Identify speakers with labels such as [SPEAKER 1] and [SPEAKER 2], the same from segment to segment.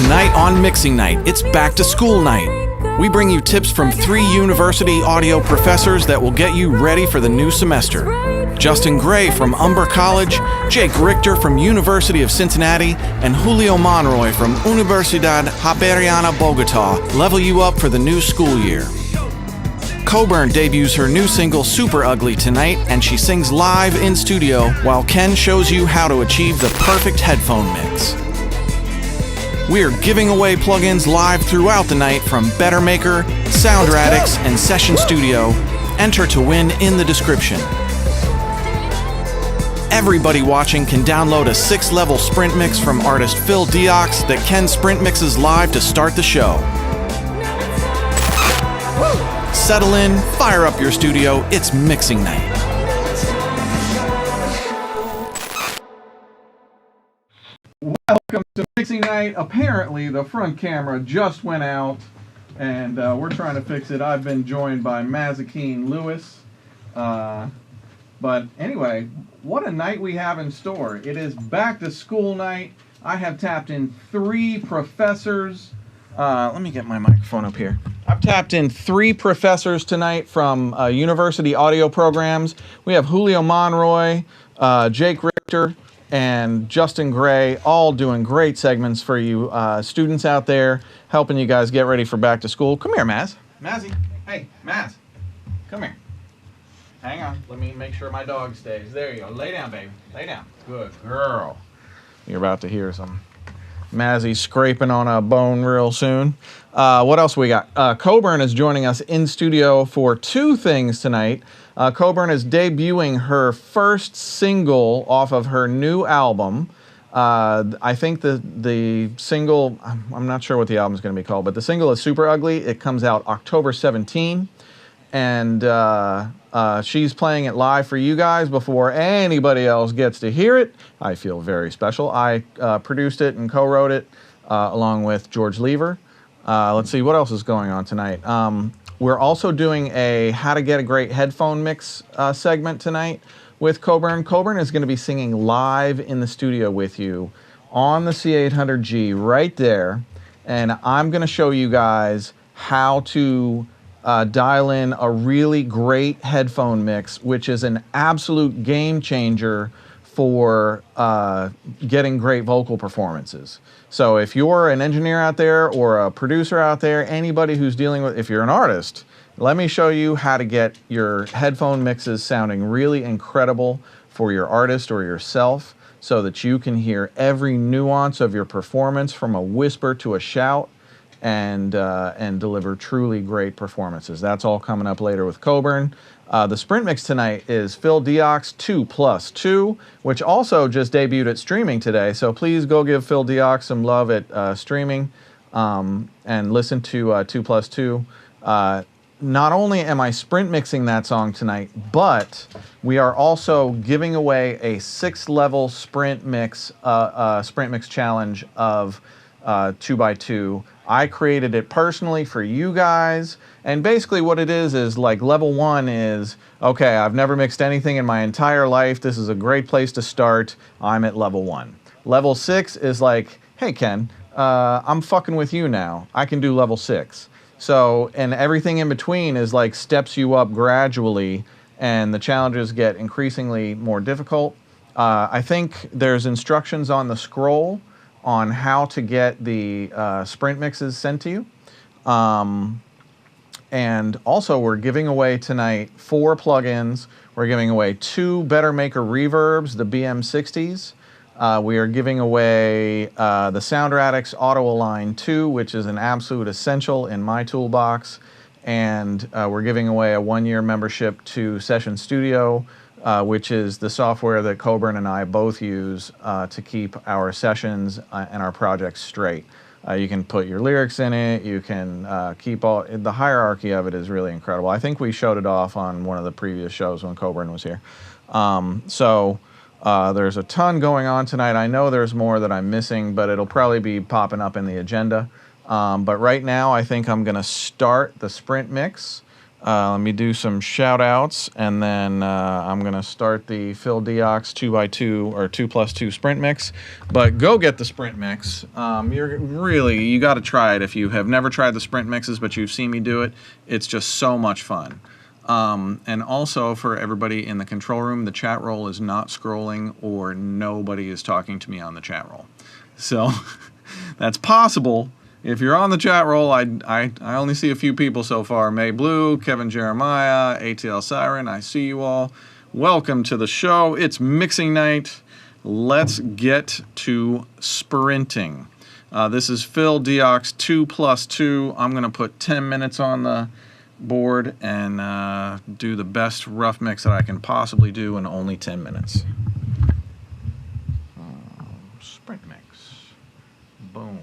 [SPEAKER 1] Tonight on Mixing Night, it's back to school night. We bring you tips from 3 university audio professors that will get you ready for the new semester. Justin Gray from Humber College, Jake Richter from University of Cincinnati, and Julio Monroy from Universidad Javeriana Bogota level you up for the new school year. Coburn debuts her new single Super Ugly tonight, and she sings live in studio while Ken shows you how to achieve the perfect headphone mix. We're giving away plugins live throughout the night from Bettermaker, Radix, and Session Studio. Enter to win in the description. Everybody watching can download a 6-level sprint mix from artist Phil Diox that Ken sprint mixes live to start the show. Settle in, fire up your studio, it's mixing night. Welcome to Mixing Night. Apparently the front camera just went out and we're trying to fix it. I've been joined by Mazakeen Lewis. But anyway, what a night we have in store. It is back to school night. I have tapped in 3 professors. Let me get my microphone up here. I've tapped in 3 professors tonight from university audio programs. We have Julio Monroy, Jake Richter, and Justin Gray, all doing great segments for you students out there, helping you guys get ready for back to school. Come here, Maz. Mazzy. Hey, Maz. Come here. Hang on. Let me make sure my dog stays. There you go. Lay down, baby. Lay down. Good girl. You're about to hear some Mazzy scraping on a bone real soon. What else we got? Coburn is joining us in studio for 2 things tonight. Coburn is debuting her first single off of her new album. I think the single, I'm not sure what the album's going to be called, but the single is Super Ugly. It comes out October 17. And she's playing it live for you guys before anybody else gets to hear it. I feel very special. I produced it and co-wrote it along with George Lever. Let's see what else is going on tonight. We're also doing a How to Get a Great Headphone Mix segment tonight with Coburn. Coburn is going to be singing live in the studio with you on the C800G right there. And I'm going to show you guys how to dial in a really great headphone mix, which is an absolute game changer for getting great vocal performances. So if you're an engineer out there or a producer out there, anybody who's dealing with, if you're an artist, let me show you how to get your headphone mixes sounding really incredible for your artist or yourself so that you can hear every nuance of your performance from a whisper to a shout and deliver truly great performances. That's all coming up later with Coburn. The sprint mix tonight is Phil Diox 2+2, which also just debuted at streaming today. So please go give Phil Diox some love at streaming and listen to 2+2. Not only am I sprint mixing that song tonight, but we are also giving away a 6-level sprint mix challenge of 2x2. I created it personally for you guys, and basically what it is like level 1 is, okay, I've never mixed anything in my entire life, this is a great place to start, I'm at level 1. Level 6 is like, hey Ken, I'm fucking with you now, I can do level 6. So, and everything in between is like steps you up gradually, and the challenges get increasingly more difficult. I think there's instructions on the scroll on how to get the sprint mixes sent to you. And also we're giving away tonight 4 plugins. We're giving away 2 Bettermaker reverbs, the BM60s. We are giving away the Radix Auto Align 2, which is an absolute essential in my toolbox. And we're giving away a 1-year membership to Session Studio, which is the software that Coburn and I both use to keep our sessions and our projects straight. You can put your lyrics in it, you can keep all, the hierarchy of it is really incredible. I think we showed it off on one of the previous shows when Coburn was here. There's a ton going on tonight. I know there's more that I'm missing, but it'll probably be popping up in the agenda. But right now I think I'm gonna start the sprint mix Let me do some shout outs, and then I'm going to start the Phil Diox 2x2 or 2+2 sprint mix. But go get the sprint mix. You got to try it. If you have never tried the sprint mixes, but you've seen me do it, it's just so much fun. And also for everybody in the control room, the chat roll is not scrolling or nobody is talking to me on the chat roll. So that's possible. If you're on the chat roll, I only see a few people so far. May Blue, Kevin Jeremiah, ATL Siren, I see you all. Welcome to the show. It's mixing night. Let's get to sprinting. This is Phil Diox 2+2. I'm going to put 10 minutes on the board and do the best rough mix that I can possibly do in only 10 minutes. Sprint mix. Boom.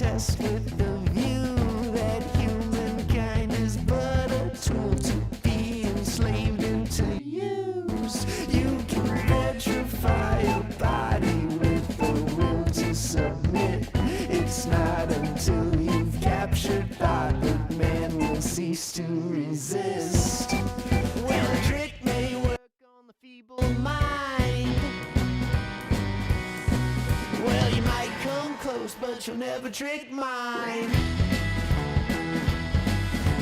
[SPEAKER 2] obsessed with the view that humankind is but a tool to be enslaved and to use. You can petrify a body with the will to submit. It's not until you've captured but you'll never trick mine.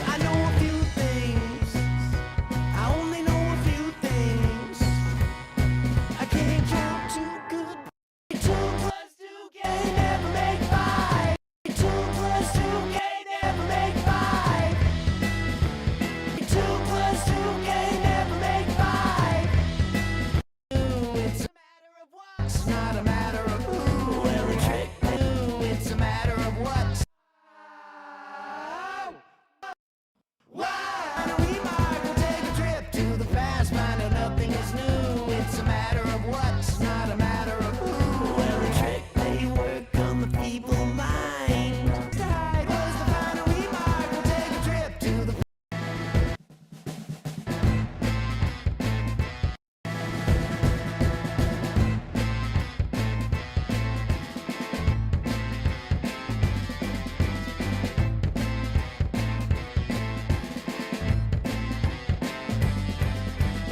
[SPEAKER 2] I know a few things. I only know a few things. I can't count too good. 2 plus 2 can never make 5. 2 plus 2 can never make 5. 2 plus 2 can never make 5. It's a matter of what, it's not a matter of who. Well, the trick, it's a matter of what. Why? We might go take a trip to the past, find out nothing is new. It's a matter of what, it's not a matter of who. Well, the trick may work on the feeble mind. Tide was the final. We might go take a trip to the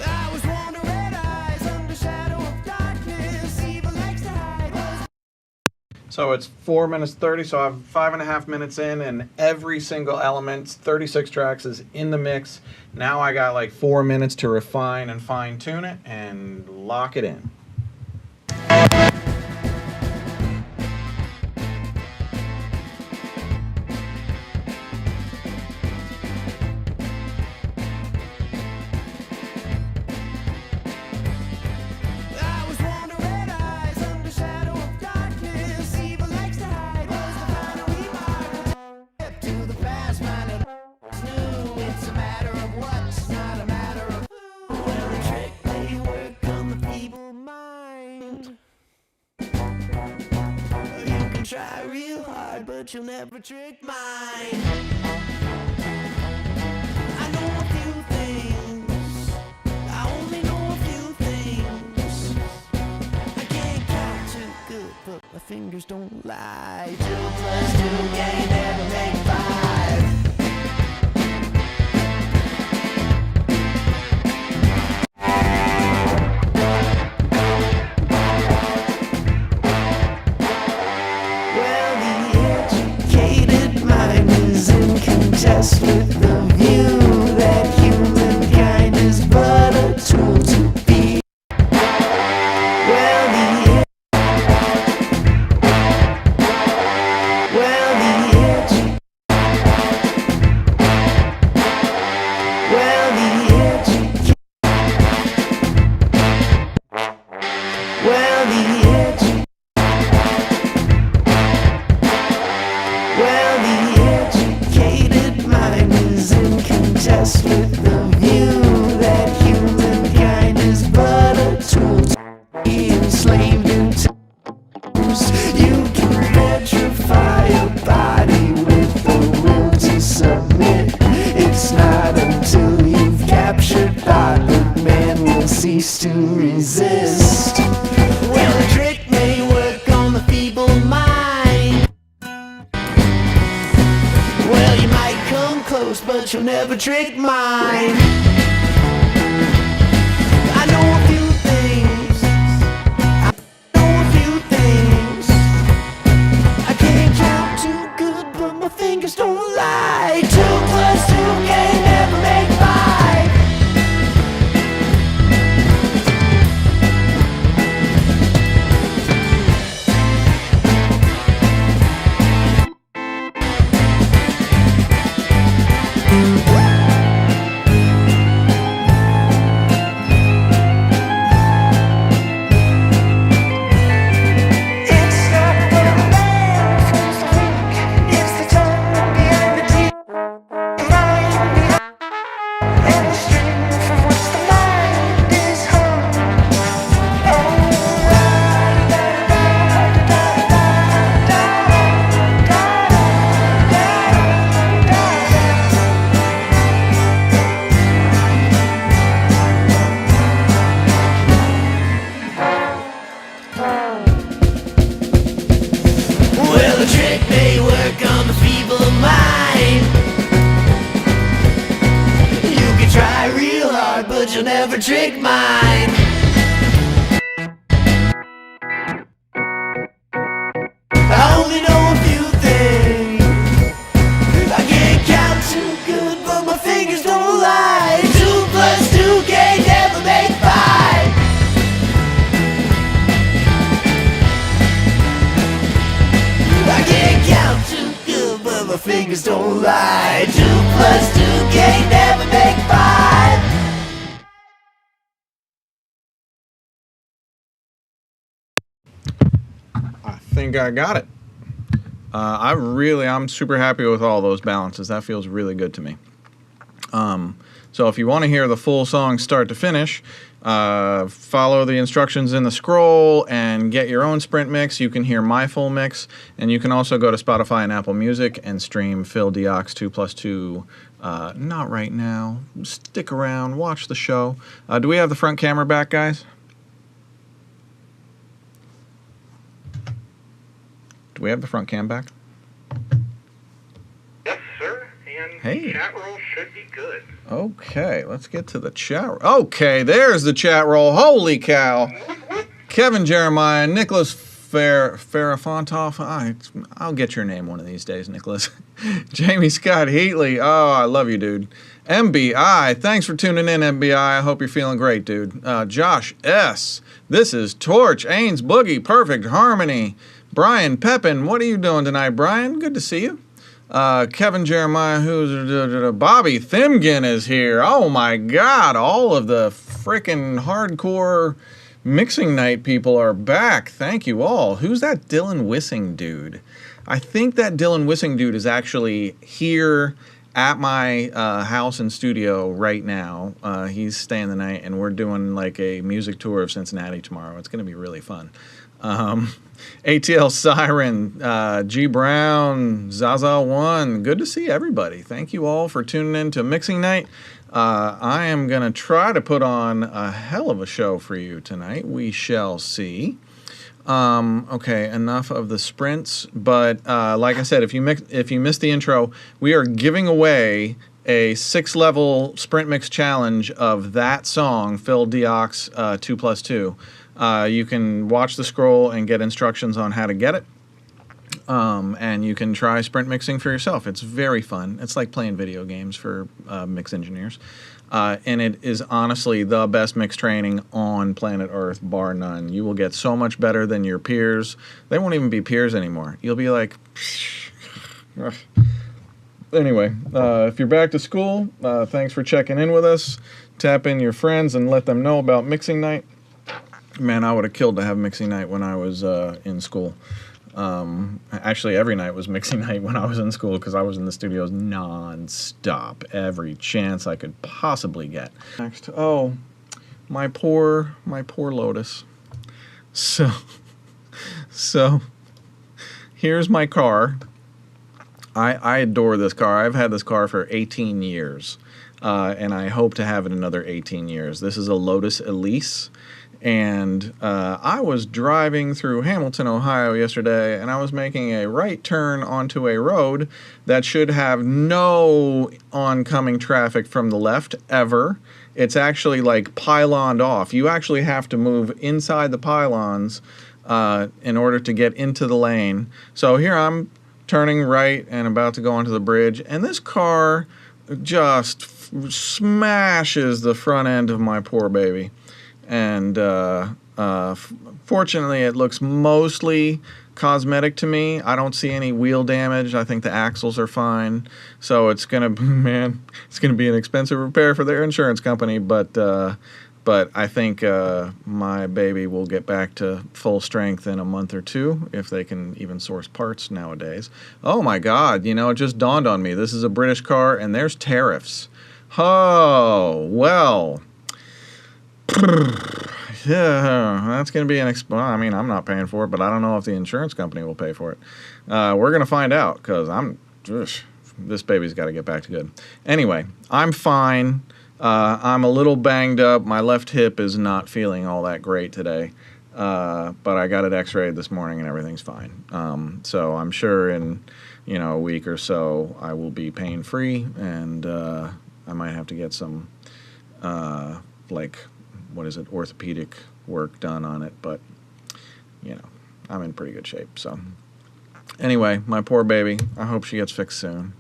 [SPEAKER 2] I was born to red eyes under shadow of darkness. Evil likes to hide. Was
[SPEAKER 1] So it's 4 minutes 30, so I'm 5.5 minutes in, and every single element, 36 tracks, is in the mix. Now I got like 4 minutes to refine and fine tune it and lock it in.
[SPEAKER 2] I was born to red eyes under shadow of darkness. Evil likes to hide. Was the final we might to the past, find out what's new. It's a matter of what, it's not a matter of who. Well, the trick may work on the feeble mind. You can try real hard, but you'll never trick mine. I know a few things. I only know a few things. I can't count too good, but my fingers don't lie. 2 plus 2 can never make 5. Well, the educated mind is in contest with the view that humankind is but a tool to be. Well, the well, the edu- well, the edu- well, the edu- well, the educated mind is in contest with the view that humankind is but a tool to be enslaved into. You can petrify a body with the will to submit. It's not until you've captured thought that man will cease to resist. Well, the trick may work on the feeble mind. Well, you might come close, but you'll never trick mine. I know a few things. I know a few things. I can't count too good, but my fingers don't lie. 2 plus 2 can never make 5. It's not the man who's quick, it's the tongue behind the teeth. Mind behind any strength from which the mind is hung. Well, the trick may work on the feeble mind. You can try real hard, but you'll never trick mine. I only know a few plus 2 can't never make 5.
[SPEAKER 1] I think I got it. I'm super happy with all those balances. That feels really good to me. So if you want to hear the full song start to finish, follow the instructions in the scroll and get your own sprint mix. You can hear my full mix, and you can also go to Spotify and Apple Music and stream Phil Diox 2+2. Not right now. Stick around, watch the show. Do we have the front camera back, guys? Do we have the front cam back?
[SPEAKER 3] Yes, sir. And
[SPEAKER 1] Hey.
[SPEAKER 3] chat roll should be good.
[SPEAKER 1] Okay, let's get to the chat. Okay, there's the chat roll. Holy cow. Kevin Jeremiah, Nicholas Farafontoff. I'll get your name one of these days, Nicholas. Jamie Scott Heatley. Oh, I love you, dude. MBI. Thanks for tuning in, MBI. I hope you're feeling great, dude. Josh S. This is Torch. Ains Boogie. Perfect Harmony. Brian Pepin. What are you doing tonight, Brian? Good to see you. Kevin Jeremiah, Bobby Thimgen is here. Oh my God, all of the freaking hardcore mixing night people are back. Thank you all. Who's that Dylan Wissing dude? I think that Dylan Wissing dude is actually here at my house and studio right now. He's staying the night, and we're doing like a music tour of Cincinnati tomorrow. It's going to be really fun. ATL Siren, G Brown, Zaza1, good to see everybody. Thank you all for tuning in to Mixing Night. I am going to try to put on a hell of a show for you tonight. We shall see. Okay, enough of the sprints, but like I said, if you missed the intro, we are giving away a 6-level sprint mix challenge of that song, Phil Diox 2+2. You can watch the scroll and get instructions on how to get it. And you can try sprint mixing for yourself. It's very fun. It's like playing video games for mix engineers. And it is honestly the best mix training on planet Earth, bar none. You will get so much better than your peers. They won't even be peers anymore. You'll be like... Anyway, if you're back to school, thanks for checking in with us. Tap in your friends and let them know about Mixing Night. Man, I would have killed to have Mixing Night when I was in school. Actually, every night was Mixing Night when I was in school because I was in the studios non-stop, every chance I could possibly get. Next, oh, my poor Lotus. So here's my car. I adore this car. I've had this car for 18 years, and I hope to have it another 18 years. This is a Lotus Elise. And I was driving through Hamilton, Ohio yesterday, and I was making a right turn onto a road that should have no oncoming traffic from the left ever. It's actually like pyloned off. You actually have to move inside the pylons in order to get into the lane. So here I'm turning right and about to go onto the bridge, and this car just smashes the front end of my poor baby. And fortunately, it looks mostly cosmetic to me. I don't see any wheel damage. I think the axles are fine. So it's gonna be an expensive repair for their insurance company. But I think my baby will get back to full strength in a month or two if they can even source parts nowadays. Oh my God! You know, it just dawned on me. This is a British car, and there's tariffs. Oh well. Yeah, that's going to be I mean, I'm not paying for it, but I don't know if the insurance company will pay for it. We're going to find out because this baby's got to get back to good. Anyway, I'm fine. I'm a little banged up. My left hip is not feeling all that great today, but I got it x-rayed this morning and everything's fine. So I'm sure in a week or so I will be pain-free, and I might have to get some orthopedic work done on it, but I'm in pretty good shape. So anyway, my poor baby, I hope she gets fixed soon.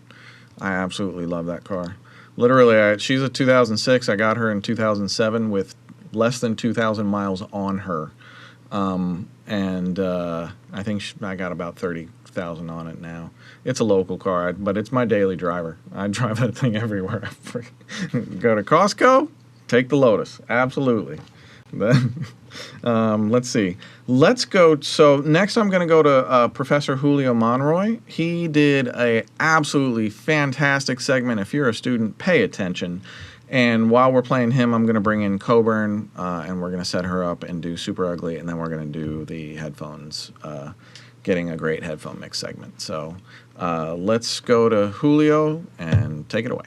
[SPEAKER 1] I absolutely love that car. Literally, she's a 2006. I got her in 2007 with less than 2,000 miles on her. and I think I got about 30,000 on it now. It's a local car, but it's my daily driver. I drive that thing everywhere. Go to Costco, take the Lotus. Absolutely. Let's see. Let's go. So next I'm going to go to Professor Julio Monroy. He did a absolutely fantastic segment. If you're a student, pay attention. And while we're playing him, I'm going to bring in Coburn, and we're going to set her up and do Super Ugly, and then we're going to do the headphones, getting a great headphone mix segment. So let's go to Julio and take it away.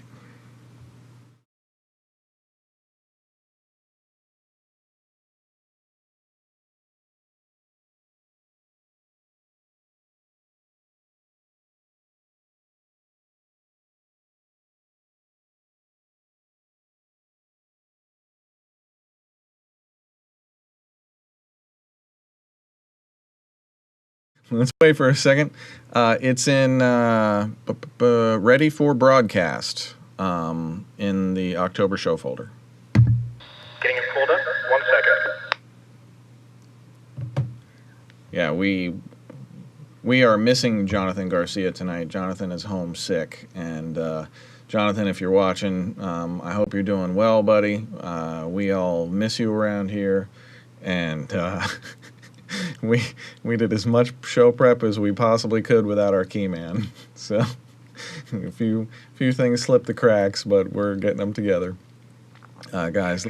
[SPEAKER 1] Let's wait for a second. It's in ready for broadcast in the October show folder.
[SPEAKER 3] Getting it pulled up. 1 second.
[SPEAKER 1] Yeah, we are missing Jonathan Garcia tonight. Jonathan is home sick, and Jonathan, if you're watching, I hope you're doing well, buddy. We all miss you around here, and we did as much show prep as we possibly could without our key man. So a few things slipped the cracks, but we're getting them together. Guys,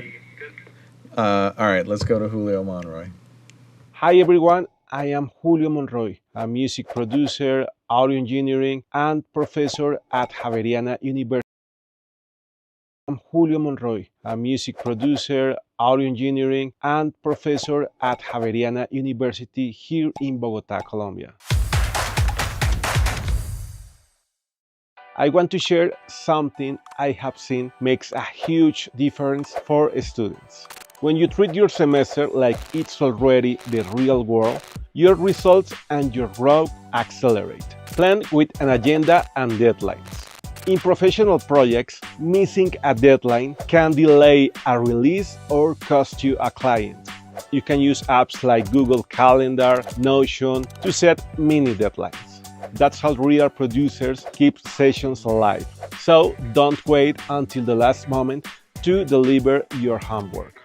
[SPEAKER 1] all right, let's go to Julio Monroy.
[SPEAKER 4] Hi everyone, I am Julio Monroy, a music producer, audio engineering, and professor at Javeriana University. I'm Julio Monroy, a music producer, audio engineering, and professor at Javeriana University here in Bogota, Colombia. I want to share something I have seen makes a huge difference for students. When you treat your semester like it's already the real world, your results and your growth accelerate. Plan with an agenda and deadlines. In professional projects, missing a deadline can delay a release or cost you a client. You can use apps like Google Calendar, Notion to set mini deadlines. That's how real producers keep sessions alive. So don't wait until the last moment to deliver your homework.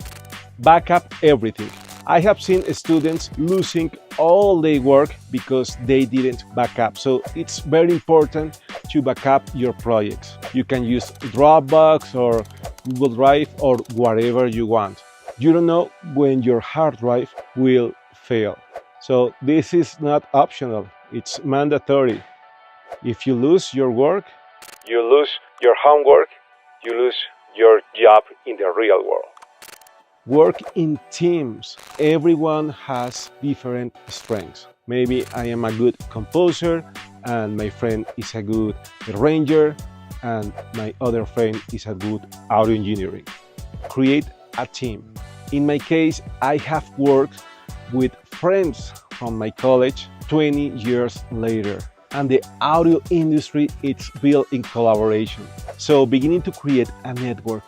[SPEAKER 4] Back up everything. I have seen students losing all their work because they didn't back up. So it's very important to back up your projects. You can use Dropbox or Google Drive or whatever you want. You don't know when your hard drive will fail. So this is not optional, it's mandatory. If you lose your work, you lose your homework, you lose your job in the real world. Work in teams. Everyone has different strengths. Maybe I am a good composer and my friend is a good arranger and my other friend is a good audio engineering. Create a team. In my case, I have worked with friends from my college 20 years later. And the audio industry is built in collaboration. So beginning to create a network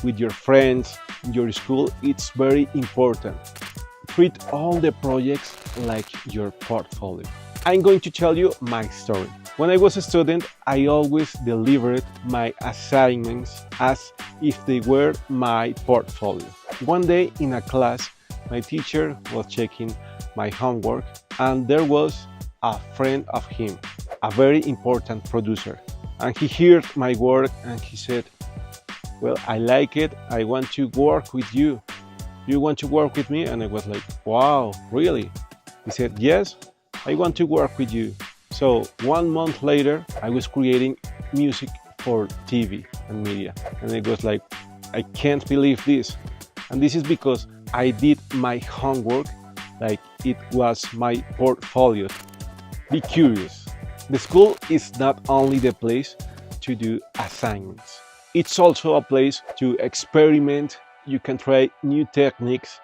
[SPEAKER 4] with your friends in your school, it's very important. Treat all the projects like your portfolio. I'm going to tell you my story. When I was a student, I always delivered my assignments as if they were my portfolio. One day in a class, my teacher was checking my homework and there was a friend of him, a very important producer. And he heard my work and he said, well, I like it. I want to work with you. You want to work with me? And I was like, wow, really? He said, yes, I want to work with you. So 1 month later, I was creating music for TV and media. And I was like, I can't believe this. And this is because I did my homework like it was my portfolio. Be curious. The school is not only the place to do assignments. It's also a place to experiment. You can try new techniques.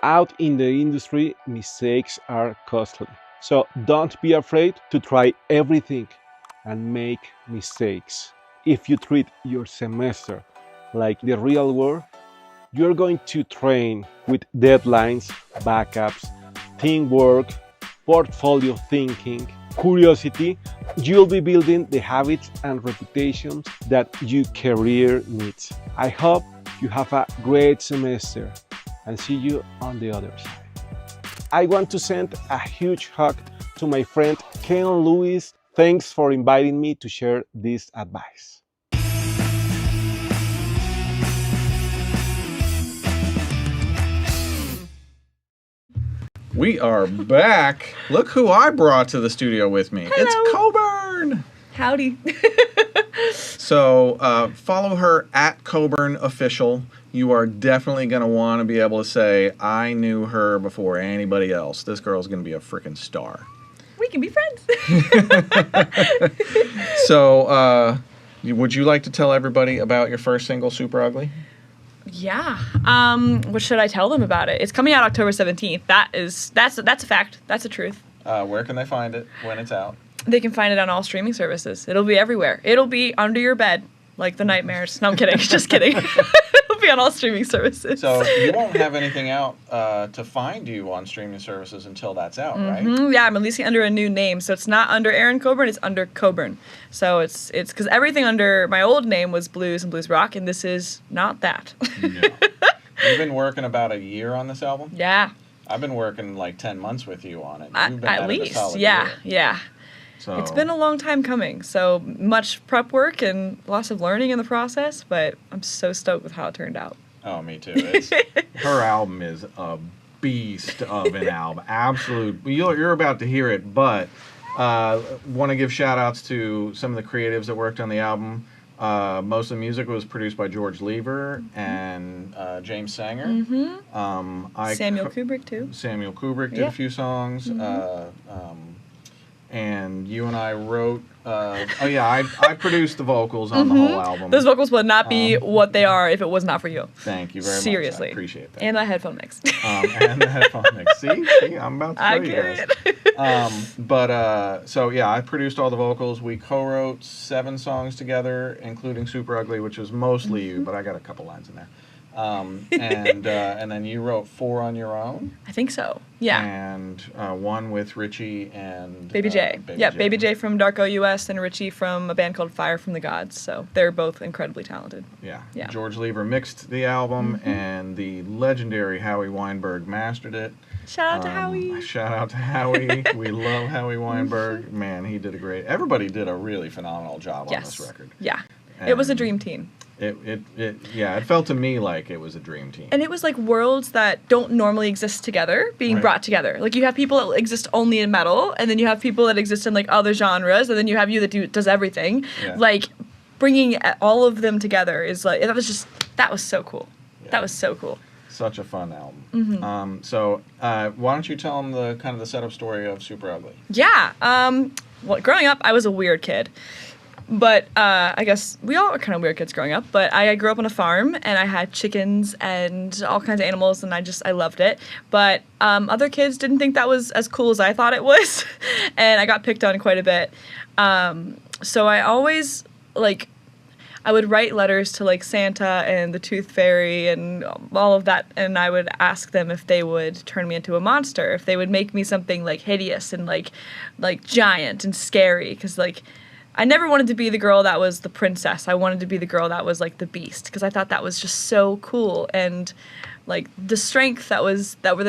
[SPEAKER 4] Out in the industry, mistakes are costly. So don't be afraid to try everything and make mistakes. If you treat your semester like the real world, you're going to train with deadlines, backups, teamwork, portfolio thinking, curiosity, you'll be building the habits and reputations that your career needs. I hope you have a great semester and see you on the other side. I want to send a huge hug to my friend Ken Lewis. Thanks for inviting me to share this advice.
[SPEAKER 1] We are back. Look who I brought to the studio with me.
[SPEAKER 5] Hello.
[SPEAKER 1] It's Coburn.
[SPEAKER 5] Howdy.
[SPEAKER 1] So follow her at Coburn Official. You are definitely going to want to be able to say, I knew her before anybody else. This girl's going to be a freaking star.
[SPEAKER 5] We can be friends.
[SPEAKER 1] So would you like to tell everybody about your first single, Super Ugly?
[SPEAKER 5] Yeah. What should I tell them about it? It's coming out October 17th. That's a fact. That's a truth.
[SPEAKER 1] Where can they find it when it's out?
[SPEAKER 5] They can find it on all streaming services. It'll be everywhere. It'll be under your bed, like the nightmares. No, I'm kidding. Just kidding. It'll be on all streaming services.
[SPEAKER 1] So you won't have anything out to find you on streaming services until that's out, right?
[SPEAKER 5] Yeah, I'm releasing under a new name. So it's not under Aaron Coburn, it's under Coburn. So it's because everything under my old name was blues and blues rock, and this is not that.
[SPEAKER 1] No. You've been working about a year on this album?
[SPEAKER 5] Yeah.
[SPEAKER 1] I've been working like 10 months with you on it. You've been
[SPEAKER 5] At
[SPEAKER 1] at it a
[SPEAKER 5] least.
[SPEAKER 1] solid
[SPEAKER 5] Yeah,
[SPEAKER 1] year.
[SPEAKER 5] yeah.
[SPEAKER 1] So
[SPEAKER 5] It's been a long time coming, so much prep work and lots of learning in the process, but I'm so stoked with how it turned out.
[SPEAKER 1] Oh, me too. Her album is a beast of an album. Absolute. You're about to hear it, but want to give shout outs to some of the creatives that worked on the album. Most of the music was produced by George Lever and James Sanger.
[SPEAKER 5] Samuel Kubrick, too.
[SPEAKER 1] Samuel Kubrick did a few songs. And you and I wrote. I produced the vocals on the whole album.
[SPEAKER 5] Those vocals would not be what they are if it was not for you.
[SPEAKER 1] Thank you very much.
[SPEAKER 5] Seriously.
[SPEAKER 1] I appreciate that.
[SPEAKER 5] And the headphone mix.
[SPEAKER 1] And the headphone mix. See, I'm about to show you guys. I produced all the vocals. We co-wrote 7 songs together, including Super Ugly, which was mostly you, but I got a couple lines in there. And then you wrote 4 on your own.
[SPEAKER 5] I think so. Yeah.
[SPEAKER 1] And 1 with Richie and
[SPEAKER 5] Baby J. Baby J from Darko US and Richie from a band called Fire from the Gods. So they're both incredibly talented.
[SPEAKER 1] Yeah.
[SPEAKER 5] Yeah.
[SPEAKER 1] George Lever mixed the album, and the legendary Howie Weinberg mastered it.
[SPEAKER 5] Shout out to Howie.
[SPEAKER 1] Shout out to Howie. We love Howie Weinberg. Man, he did everybody did a really phenomenal job on this record.
[SPEAKER 5] Yeah. It was a dream team.
[SPEAKER 1] It felt to me like it was a dream team.
[SPEAKER 5] And it was like worlds that don't normally exist together being brought together. Like you have people that exist only in metal, and then you have people that exist in like other genres, and then you have you that does everything. Yeah. Like bringing all of them together is like that was so cool. Yeah. That was so cool.
[SPEAKER 1] Such a fun album. So why don't you tell them the kind of the setup story of Super Ugly?
[SPEAKER 5] Yeah. Well, growing up, I was a weird kid. But I guess we all are kind of weird kids growing up. But I grew up on a farm, and I had chickens and all kinds of animals, and I loved it. But other kids didn't think that was as cool as I thought it was, and I got picked on quite a bit. So I always, I would write letters to, Santa and the Tooth Fairy and all of that, and I would ask them if they would turn me into a monster, if they would make me something, hideous and, giant and scary, because, I never wanted to be the girl that was the princess. I wanted to be the girl that was the beast, because I thought that was just so cool, and the strength that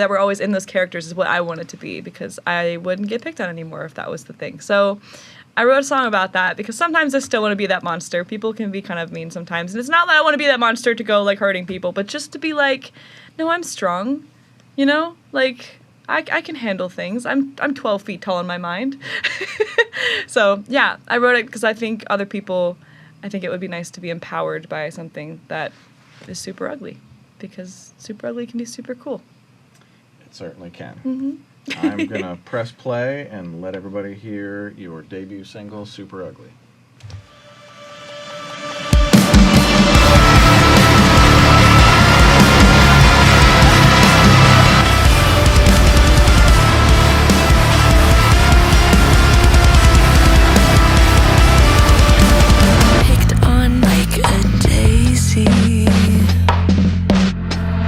[SPEAKER 5] were always in those characters is what I wanted to be, because I wouldn't get picked on anymore if that was the thing. So I wrote a song about that, because sometimes I still want to be that monster. People can be kind of mean sometimes, and it's not that I want to be that monster to go hurting people, but just to be no, I'm strong, I can handle things. I'm 12 feet tall in my mind. So, yeah, I wrote it because I think other people, I think it would be nice to be empowered by something that is super ugly, because super ugly can be super cool.
[SPEAKER 1] It certainly can. I'm going to press play and let everybody hear your debut single, Super Ugly.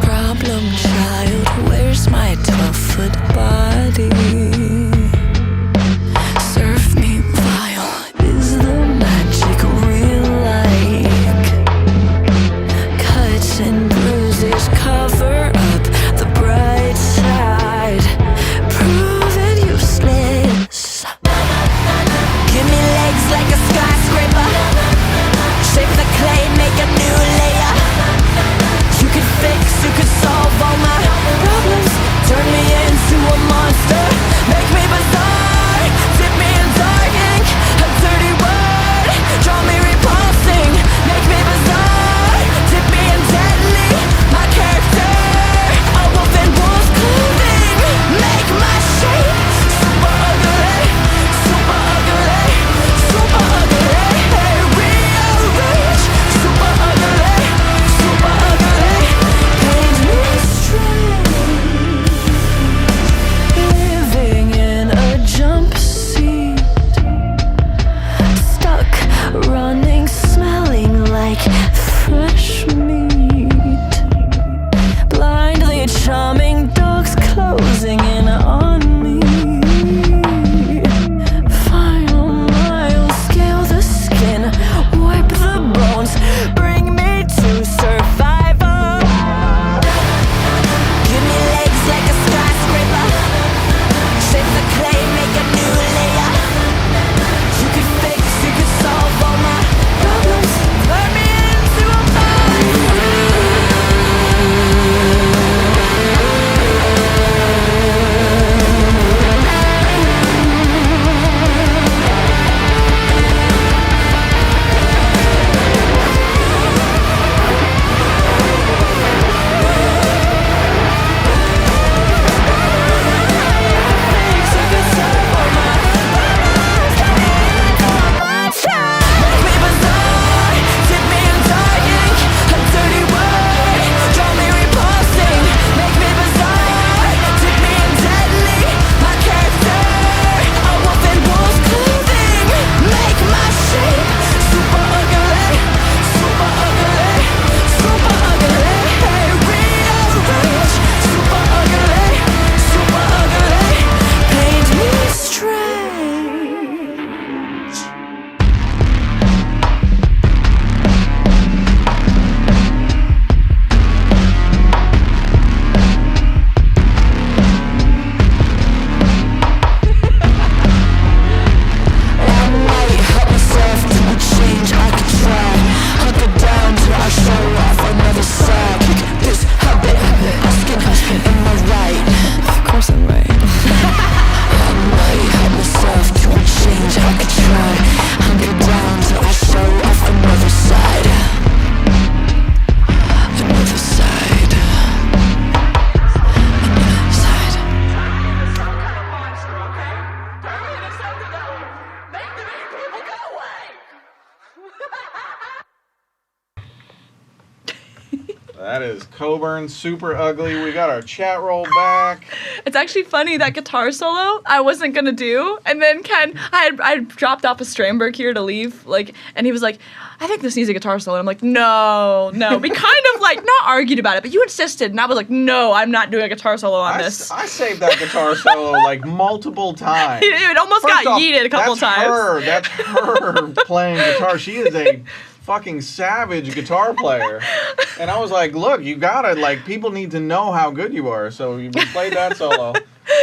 [SPEAKER 2] Problem child, where's my tough foot bar? Charming dogs closing in on me. Final mile, scale the skin, wipe the bones, bring me to survival. Give me legs like a skyscraper, shape the clay, make a new layer. You could fix, you could solve all my problems, turn me into a
[SPEAKER 1] That is Coburn, Super Ugly. We got our chat roll back.
[SPEAKER 5] It's actually funny, that guitar solo I wasn't gonna do, and then Ken, I had dropped off a Stramberg here to leave, like, and he was like, I think this needs a guitar solo. And I'm like, no. We kind of like not argued about it, but you insisted, and I was like, no, I'm not doing a guitar solo on this.
[SPEAKER 1] I saved that guitar solo like multiple times.
[SPEAKER 5] It almost
[SPEAKER 1] First
[SPEAKER 5] got
[SPEAKER 1] off,
[SPEAKER 5] yeeted a couple times.
[SPEAKER 1] That's her playing guitar. She is a fucking savage guitar player. And I was like, look, you gotta, like, people need to know how good you are. So we played that solo.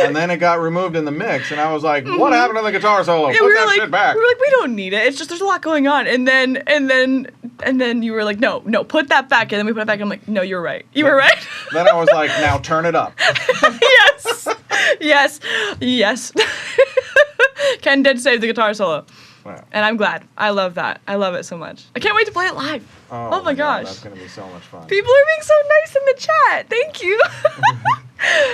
[SPEAKER 1] And then it got removed in the mix, and I was like, "What happened to the guitar solo?
[SPEAKER 5] Yeah,
[SPEAKER 1] Put that shit back."
[SPEAKER 5] We were like, "We don't need it. It's just there's a lot going on." And then you were like, "No, put that back." And then we put it back. And I'm like, "No, you're right. You were right."
[SPEAKER 1] Then I was like, "Now turn it up."
[SPEAKER 5] Yes. Ken did save the guitar solo,
[SPEAKER 1] Wow.
[SPEAKER 5] and I'm glad. I love that. I love it so much. I can't wait to play it live. Oh my gosh,
[SPEAKER 1] that's gonna be so much fun.
[SPEAKER 5] People are being so nice in the chat. Thank you.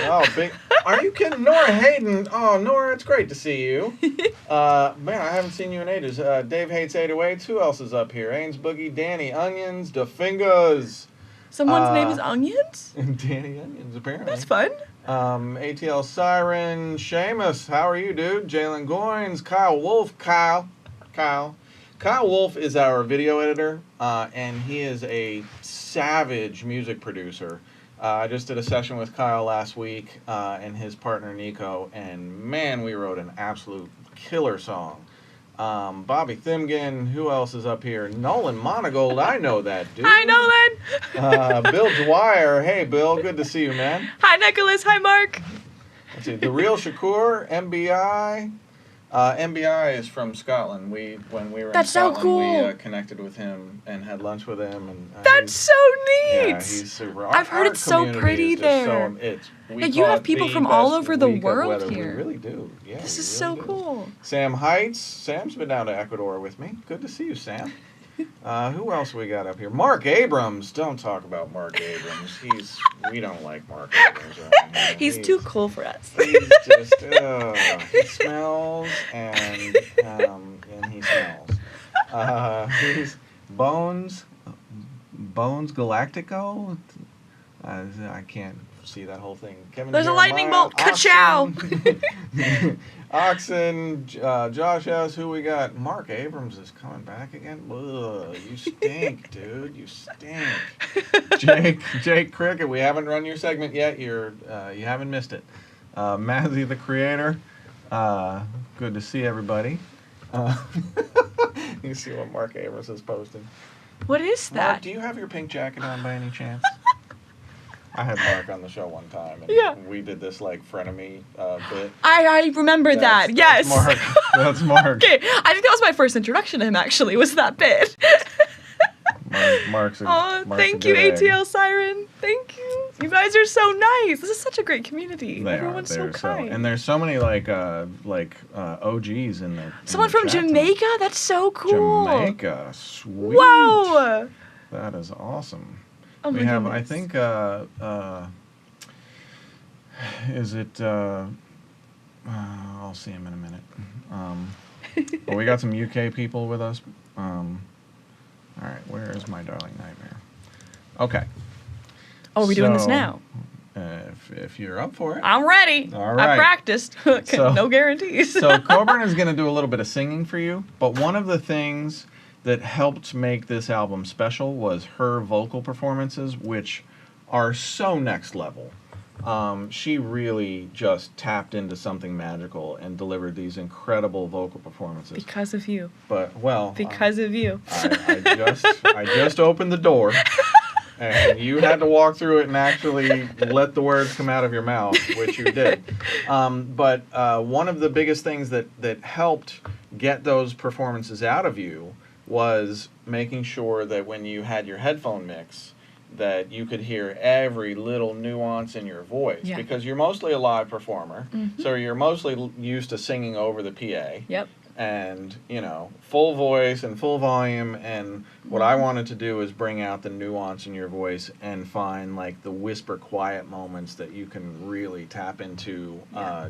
[SPEAKER 1] Oh, big! Are you kidding, Nora Hayden? Oh, Nora, it's great to see you. Man, I haven't seen you in ages. Dave hates 808s. Who else is up here? Ains Boogie, Danny Onions, Da Fingers.
[SPEAKER 5] Someone's name is Onions?
[SPEAKER 1] Danny Onions, apparently.
[SPEAKER 5] That's fun.
[SPEAKER 1] ATL Siren, Seamus, how are you, dude? Jalen Goins, Kyle Wolf, Kyle Wolf is our video editor, and he is a savage music producer. I just did a session with Kyle last week and his partner Nico, and man, we wrote an absolute killer song. Bobby Thimgen, who else is up here? Nolan Monogold, I know that dude.
[SPEAKER 5] Hi, Nolan.
[SPEAKER 1] Bill Dwyer, hey Bill, good to see you, man.
[SPEAKER 5] Hi, Nicholas. Hi, Mark.
[SPEAKER 1] Let's see, The Real Shakur, MBI. MBI is from Scotland. When we were
[SPEAKER 5] That's
[SPEAKER 1] in Scotland,
[SPEAKER 5] so cool.
[SPEAKER 1] we connected with him and had lunch with him. And
[SPEAKER 5] That's so neat.
[SPEAKER 1] Yeah, he's super.
[SPEAKER 5] I've heard it's so pretty there.
[SPEAKER 1] We
[SPEAKER 5] you have
[SPEAKER 1] call it
[SPEAKER 5] people
[SPEAKER 1] the
[SPEAKER 5] from all
[SPEAKER 1] best
[SPEAKER 5] over the
[SPEAKER 1] week of
[SPEAKER 5] world
[SPEAKER 1] weather.
[SPEAKER 5] here.
[SPEAKER 1] We really do. Yeah,
[SPEAKER 5] This is
[SPEAKER 1] really
[SPEAKER 5] so
[SPEAKER 1] do.
[SPEAKER 5] cool.
[SPEAKER 1] Sam Heights. Sam's been down to Ecuador with me. Good to see you, Sam. Who else we got up here? Mark Abrams. Don't talk about Mark Abrams. We don't like Mark Abrams right now.
[SPEAKER 5] He's too cool for us.
[SPEAKER 1] He's just, he smells and he smells. He's Bones Galactico. I can't see that whole thing. Kevin
[SPEAKER 5] There's a lightning
[SPEAKER 1] Jeremiah,
[SPEAKER 5] bolt. Ka-chow!
[SPEAKER 1] Oxen, Josh S. Who we got? Mark Abrams is coming back again. Ugh, you stink, dude. You stink. Jake Cricket. We haven't run your segment yet. You haven't missed it. Mazzy the Creator. Good to see everybody. You see what Mark Abrams is posting.
[SPEAKER 5] What is that?
[SPEAKER 1] Mark, do you have your pink jacket on by any chance? I had Mark on the show one time, and
[SPEAKER 5] Yeah.
[SPEAKER 1] we did this like frenemy bit.
[SPEAKER 5] I remember that. Yes.
[SPEAKER 1] That's Mark. That's Mark.
[SPEAKER 5] Okay, I think that was my first introduction to him. Actually, was that bit.
[SPEAKER 1] Mark's
[SPEAKER 5] Oh,
[SPEAKER 1] Mark's
[SPEAKER 5] thank
[SPEAKER 1] a
[SPEAKER 5] you,
[SPEAKER 1] good egg.
[SPEAKER 5] ATL Siren. Thank you. You guys are so nice. This is such a great community. Everyone's so kind.
[SPEAKER 1] And there's so many like OGs in the.
[SPEAKER 5] Someone from Jamaica? That's so cool.
[SPEAKER 1] Jamaica, sweet.
[SPEAKER 5] Wow.
[SPEAKER 1] That is awesome.
[SPEAKER 5] Oh my
[SPEAKER 1] We have, I
[SPEAKER 5] goodness.
[SPEAKER 1] think, is it? I'll see him in a minute. Well, we got some UK people with us. All right, where is my darling nightmare? Okay.
[SPEAKER 5] Oh, are we doing this
[SPEAKER 1] So,
[SPEAKER 5] now?
[SPEAKER 1] If you're up for it.
[SPEAKER 5] I'm ready.
[SPEAKER 1] All right.
[SPEAKER 5] I practiced.
[SPEAKER 1] So-
[SPEAKER 5] No guarantees.
[SPEAKER 1] So Coburn is going to do a little bit of singing for you, but one of the things that helped make this album special was her vocal performances, which are so next level. She really just tapped into something magical and delivered these incredible vocal performances.
[SPEAKER 5] Because of you.
[SPEAKER 1] But, well,
[SPEAKER 5] Because of you.
[SPEAKER 1] I just opened the door, and you had to walk through it and actually let the words come out of your mouth, which you did. But one of the biggest things that helped get those performances out of you was making sure that when you had your headphone mix, that you could hear every little nuance in your voice.
[SPEAKER 5] Yeah.
[SPEAKER 1] Because you're mostly a live performer, so you're mostly used to singing over the PA.
[SPEAKER 5] Yep.
[SPEAKER 1] And, you know, full voice and full volume, and what I wanted to do is bring out the nuance in your voice and find, like, the whisper quiet moments that you can really tap into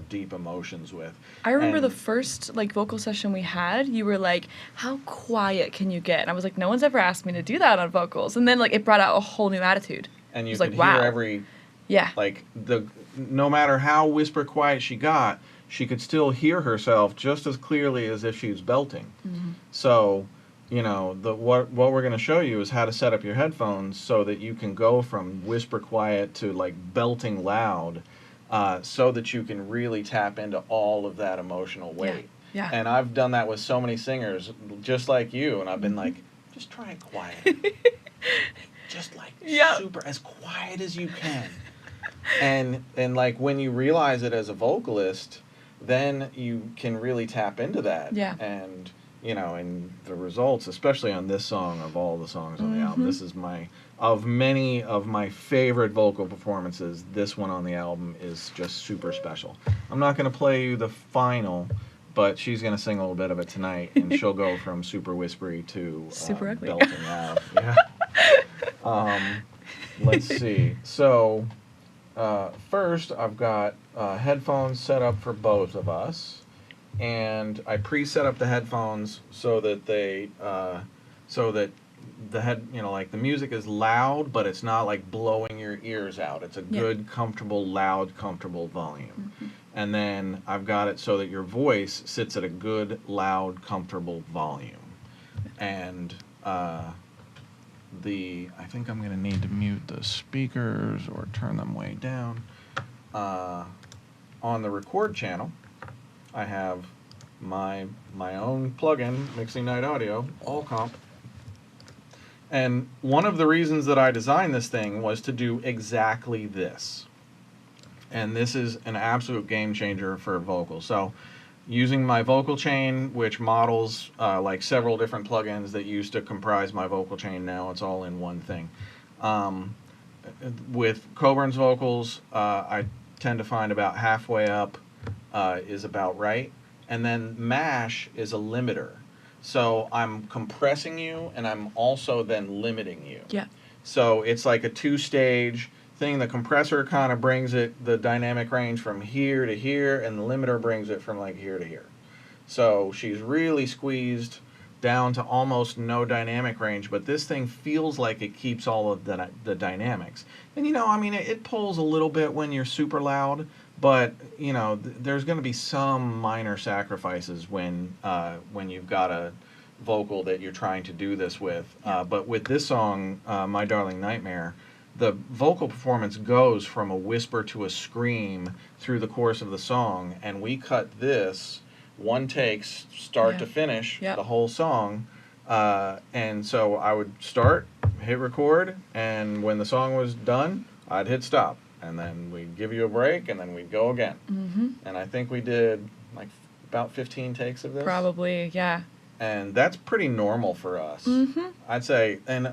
[SPEAKER 1] deep emotions with.
[SPEAKER 5] I remember
[SPEAKER 1] And-
[SPEAKER 5] the first like vocal session we had, you were like, how quiet can you get? And I was like, no one's ever asked me to do that on vocals. And then like it brought out a whole new attitude.
[SPEAKER 1] And you
[SPEAKER 5] was
[SPEAKER 1] could
[SPEAKER 5] like, wow.
[SPEAKER 1] hear every,
[SPEAKER 5] Yeah.
[SPEAKER 1] like, no matter how whisper quiet she got, she could still hear herself just as clearly as if she was belting. So, you know, what we're going to show you is how to set up your headphones so that you can go from whisper quiet to like belting loud, so that you can really tap into all of that emotional weight.
[SPEAKER 5] Yeah.
[SPEAKER 1] And I've done that with so many singers, just like you, and I've been like, just try it quiet. Just like
[SPEAKER 5] Yeah.
[SPEAKER 1] super, as quiet as you can. And like when you realize it as a vocalist, then you can really tap into that.
[SPEAKER 5] Yeah.
[SPEAKER 1] And, you know, and the results, especially on this song, of all the songs on the album, this is of many of my favorite vocal performances, this one on the album is just super special. I'm not going to play you the final, but she's going to sing a little bit of it tonight, and she'll go from super whispery to
[SPEAKER 5] Super ugly.
[SPEAKER 1] belting out. Yeah. Let's see. So, first, I've got headphones set up for both of us, and I pre-set up the headphones so that the head, you know, like the music is loud, but it's not like blowing your ears out. It's a good, comfortable, loud, comfortable volume. And then I've got it so that your voice sits at a good, loud, comfortable volume. And I think I'm going to need to mute the speakers or turn them way down. On the record channel, I have my own plugin, Mixing Night Audio, ALLCOMP. And one of the reasons that I designed this thing was to do exactly this. And this is an absolute game changer for vocals. So using my vocal chain, which models like several different plugins that used to comprise my vocal chain, now it's all in one thing. With Coburn's vocals, I tend to find about halfway up is about right. And then mash is a limiter. So I'm compressing you, and I'm also then limiting you.
[SPEAKER 5] Yeah.
[SPEAKER 1] So it's like a two-stage thing. The compressor kind of brings the dynamic range from here to here, and the limiter brings it from like here to here. So she's really squeezed down to almost no dynamic range, but this thing feels like it keeps all of the dynamics. And I mean, it pulls a little bit when you're super loud, but there's going to be some minor sacrifices when you've got a vocal that you're trying to do this with. But with this song, My Darling Nightmare, the vocal performance goes from a whisper to a scream through the course of the song, and we cut this one takes start to finish the whole song. And so I would start, hit record, and when the song was done, I'd hit stop. And then we'd give you a break, and then we'd go again. Mm-hmm. And I think we did like about 15 takes of this.
[SPEAKER 5] Probably, yeah.
[SPEAKER 1] And that's pretty normal for us. Mm-hmm. I'd say. And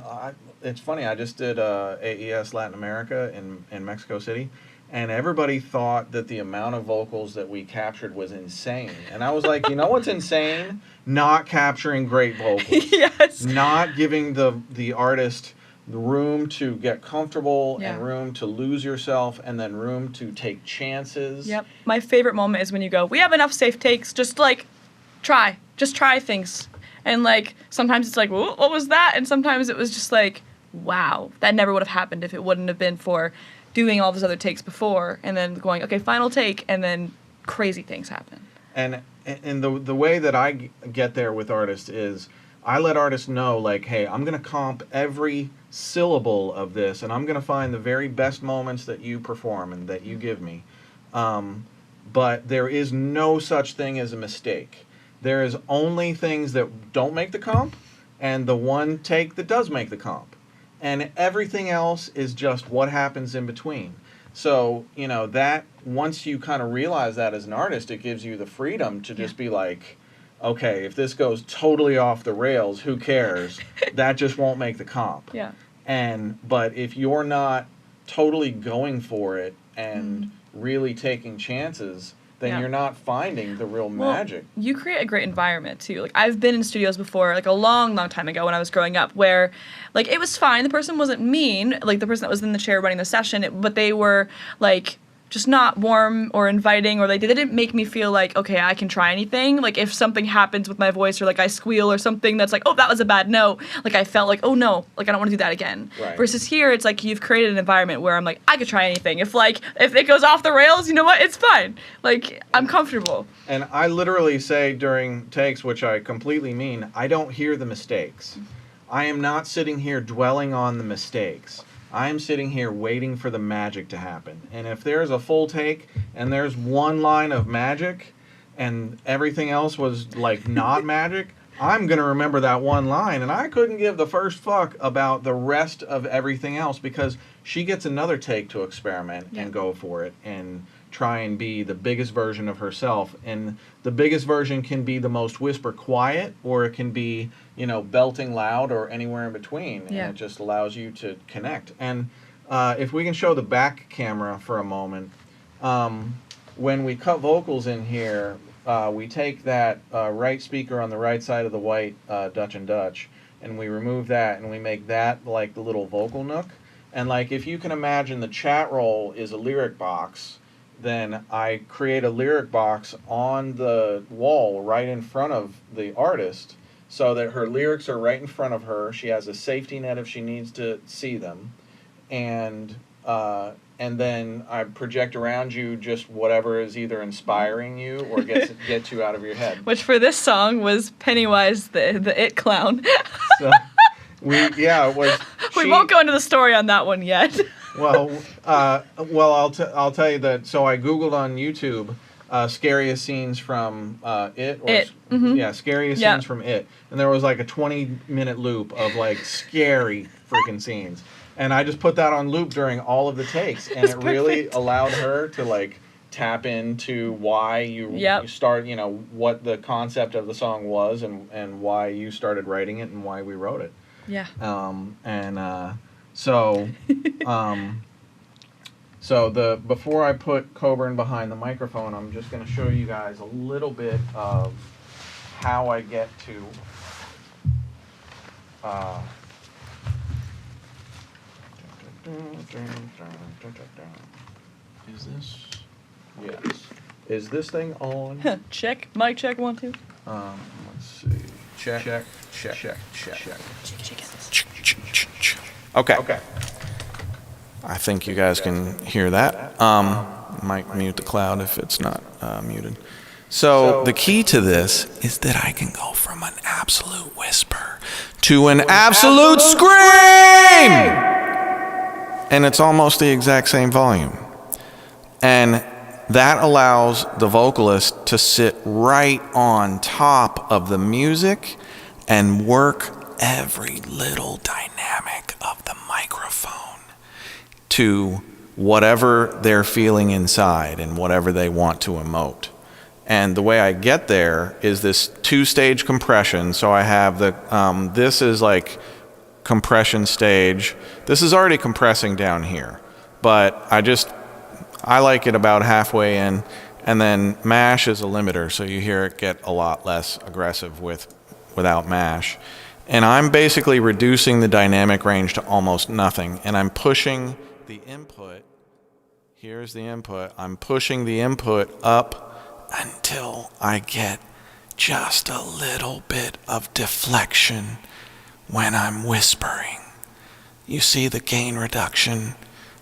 [SPEAKER 1] it's funny, I just did AES Latin America in Mexico City, and everybody thought that the amount of vocals that we captured was insane. And I was like, you know what's insane? Not capturing great vocals.
[SPEAKER 5] Yes.
[SPEAKER 1] Not giving the artist the room to get comfortable and room to lose yourself and then room to take chances.
[SPEAKER 5] Yep. My favorite moment is when you go, we have enough safe takes, just like try things. And like sometimes it's like, what was that? And sometimes it was just like, wow, that never would have happened if it wouldn't have been for doing all those other takes before and then going, okay, final take, and then crazy things happen.
[SPEAKER 1] And the way that I get there with artists is I let artists know, like, hey, I'm going to comp every syllable of this, and I'm going to find the very best moments that you perform and that you give me. But there is no such thing as a mistake. There is only things that don't make the comp and the one take that does make the comp. And everything else is just what happens in between. So, that once you kind of realize that as an artist, it gives you the freedom to just be like, okay, if this goes totally off the rails, who cares? That just won't make the comp.
[SPEAKER 5] Yeah.
[SPEAKER 1] But if you're not totally going for it and really taking chances, then you're not finding the real magic.
[SPEAKER 5] You create a great environment too. Like I've been in studios before, like a long, long time ago when I was growing up, where like it was fine. The person wasn't mean, like the person that was in the chair running the session, but they were like just not warm or inviting, or they didn't make me feel like, okay, I can try anything. Like if something happens with my voice or like I squeal or something that's like, oh, that was a bad note, like I felt like, oh no, like I don't want to do that again.
[SPEAKER 1] Right.
[SPEAKER 5] Versus here, it's like you've created an environment where I'm like, I could try anything. If it goes off the rails, you know what, it's fine. Like I'm comfortable.
[SPEAKER 1] And I literally say during takes, which I completely mean, I don't hear the mistakes. I am not sitting here dwelling on the mistakes. I'm sitting here waiting for the magic to happen. And if there's a full take and there's one line of magic and everything else was like not magic, I'm going to remember that one line. And I couldn't give the first fuck about the rest of everything else because she gets another take to experiment and go for it and try and be the biggest version of herself. And the biggest version can be the most whisper quiet, or it can be, belting loud, or anywhere in between. And it just allows you to connect. And if we can show the back camera for a moment, when we cut vocals in here, we take that right speaker on the right side of the white Dutch and Dutch, and we remove that, and we make that like the little vocal nook. And like if you can imagine the chat roll is a lyric box, then I create a lyric box on the wall right in front of the artist so that her lyrics are right in front of her. She has a safety net if she needs to see them. And then I project around you just whatever is either inspiring you or gets you out of your head.
[SPEAKER 5] Which for this song was Pennywise the It Clown.
[SPEAKER 1] So it was.
[SPEAKER 5] We won't go into the story on that one yet.
[SPEAKER 1] Well, I'll tell you that. So I Googled on YouTube, scariest scenes from It. Yeah, scariest scenes from It, and there was like a 20-minute loop of like scary freaking scenes, and I just put that on loop during all of the takes, and it really allowed her to like tap into why you start, what the concept of the song was, and why you started writing it, and why we wrote it.
[SPEAKER 5] Yeah.
[SPEAKER 1] So before I put Coburn behind the microphone, I'm just going to show you guys a little bit of how I get to is this? Yes. Is this thing on?
[SPEAKER 5] Check. Mic check, 1, 2.
[SPEAKER 1] Let's see. Check.
[SPEAKER 6] Okay.
[SPEAKER 1] Okay.
[SPEAKER 6] I think you guys can hear that. Might mute the cloud if it's not muted. So the key to this is that I can go from an absolute whisper to an absolute scream! And it's almost the exact same volume. And that allows the vocalist to sit right on top of the music and work every little dynamic of the microphone to whatever they're feeling inside and whatever they want to emote. And the way I get there is this two-stage compression. So I have this is like compression stage. This is already compressing down here, but I like it about halfway in, and then mash is a limiter, so you hear it get a lot less aggressive without mash. And I'm basically reducing the dynamic range to almost nothing, and I'm pushing the input. Here's the input. I'm pushing the input up until I get just a little bit of deflection when I'm whispering. You see the gain reduction?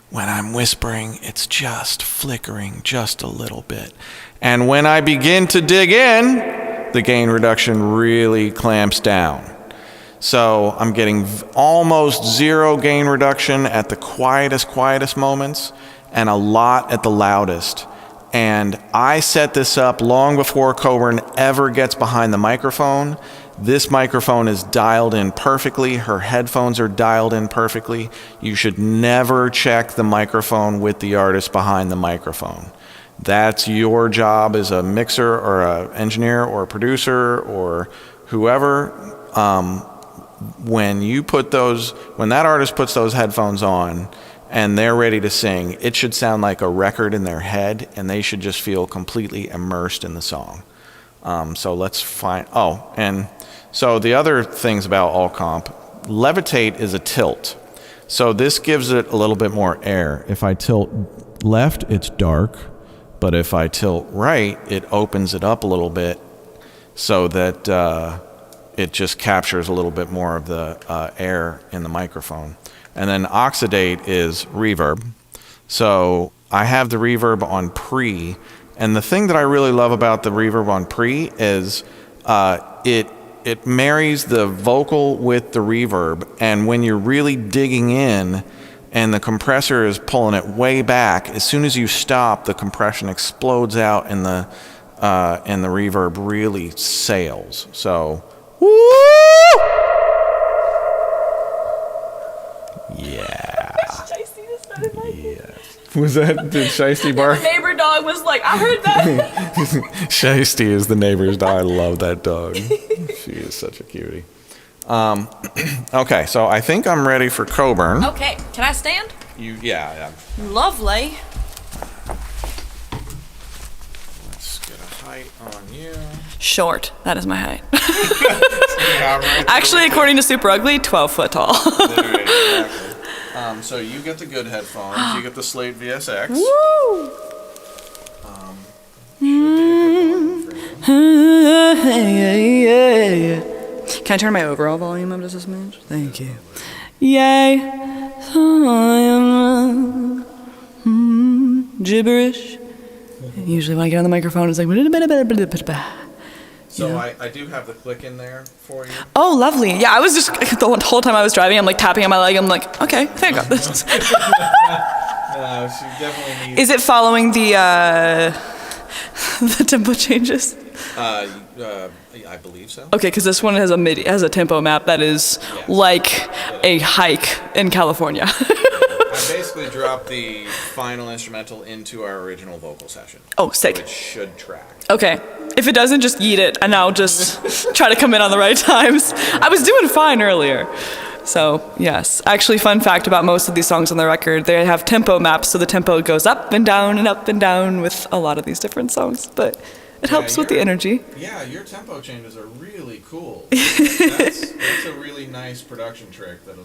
[SPEAKER 6] When I'm whispering, it's just flickering just a little bit. And when I begin to dig in, the gain reduction really clamps down. So I'm getting almost zero gain reduction at the quietest moments and a lot at the loudest. And I set this up long before Coburn ever gets behind the microphone. This microphone is dialed in perfectly. Her headphones are dialed in perfectly. You should never check the microphone with the artist behind the microphone. That's your job as a mixer or an engineer or a producer or whoever. When that artist puts those headphones on and they're ready to sing, it should sound like a record in their head, and they should just feel completely immersed in the song. So let's find, so the other things about ALLCOMP, levitate is a tilt. So this gives it a little bit more air. If I tilt left, it's dark, but if I tilt right, it opens it up a little bit so that it just captures a little bit more of the air in the microphone. And then oxidate is reverb. So I have the reverb on pre, and the thing that I really love about the reverb on pre is it marries the vocal with the reverb, and when you're really digging in and the compressor is pulling it way back, as soon as you stop, the compression explodes out and the reverb really sails. So, woo! Yeah. Was that, did Shiesty bark?
[SPEAKER 5] The neighbor dog was like, I heard that.
[SPEAKER 6] Shiesty is the neighbor's dog. I love that dog. She is such a cutie. Okay, so I think I'm ready for Coburn.
[SPEAKER 5] Okay, can I stand?
[SPEAKER 6] Yeah.
[SPEAKER 5] Lovely.
[SPEAKER 6] Let's get a height on you.
[SPEAKER 5] Short. That is my height. Actually, according to Super Ugly, 12 foot tall.
[SPEAKER 6] Literally, exactly. So you get the good headphones. You get the Slate VSX.
[SPEAKER 5] Woo! Can I turn my overall volume up just a smidge? Thank you. Yay. Gibberish. Usually when I get on the microphone, it's like...
[SPEAKER 6] So I do have the click in there for you.
[SPEAKER 5] Oh, lovely. Yeah, I was just... The whole time I was driving, I'm like tapping on my leg. I'm like, okay, I think I got this.
[SPEAKER 6] No, she definitely needs...
[SPEAKER 5] Is it following the tempo changes?
[SPEAKER 6] I believe so.
[SPEAKER 5] Okay, because this one has a tempo map that is like a hike in California.
[SPEAKER 6] I basically dropped the final instrumental into our original vocal session.
[SPEAKER 5] Oh, sick.
[SPEAKER 6] So it should track.
[SPEAKER 5] Okay. If it doesn't, just eat it, and I'll just try to come in on the right times. I was doing fine earlier. So, yes. Actually, fun fact about most of these songs on the record, they have tempo maps, so the tempo goes up and down with a lot of these different songs. But it helps with the energy.
[SPEAKER 6] Yeah, your tempo changes are really cool. That's a really nice production trick that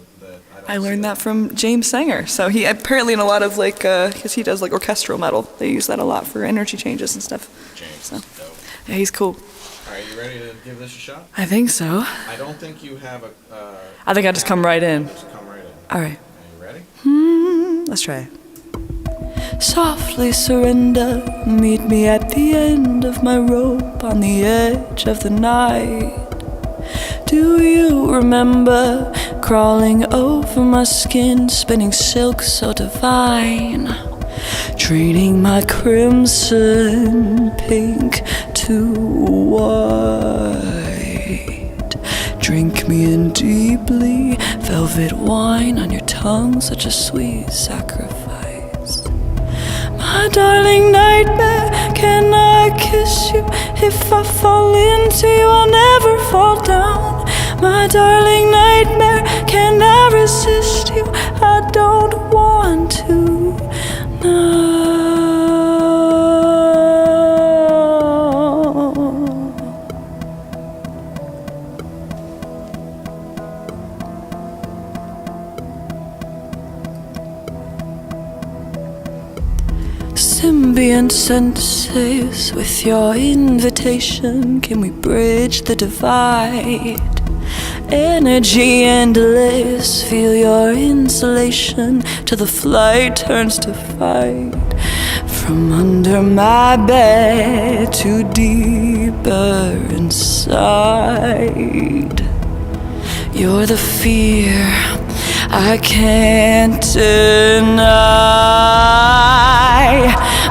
[SPEAKER 5] I learned that from James Sanger. So he apparently in a lot of because he does like orchestral metal, they use that a lot for energy changes and stuff.
[SPEAKER 6] James
[SPEAKER 5] so.
[SPEAKER 6] is dope.
[SPEAKER 5] Yeah, he's cool.
[SPEAKER 1] All right, you ready to give this a shot?
[SPEAKER 5] I think so.
[SPEAKER 1] I don't think you have a.
[SPEAKER 5] I think I just come right in.
[SPEAKER 1] Just come right in.
[SPEAKER 5] All right.
[SPEAKER 1] Are you ready?
[SPEAKER 5] Let's try. Softly surrender, meet me at the end of my rope on the edge of the night. Do you remember crawling over my skin, spinning silk so divine, treating my crimson pink to white? Drink me in deeply, velvet wine on your tongue, such a sweet sacrifice. My darling nightmare, can I kiss you? If I fall into you, I'll never fall down. My darling nightmare, can I resist you? I don't want to now. Symbiont senses, with your invitation, can we bridge the divide? Energy endless, feel your insulation till the flight turns to fight. From under my bed to deeper inside, you're the fear I can't deny.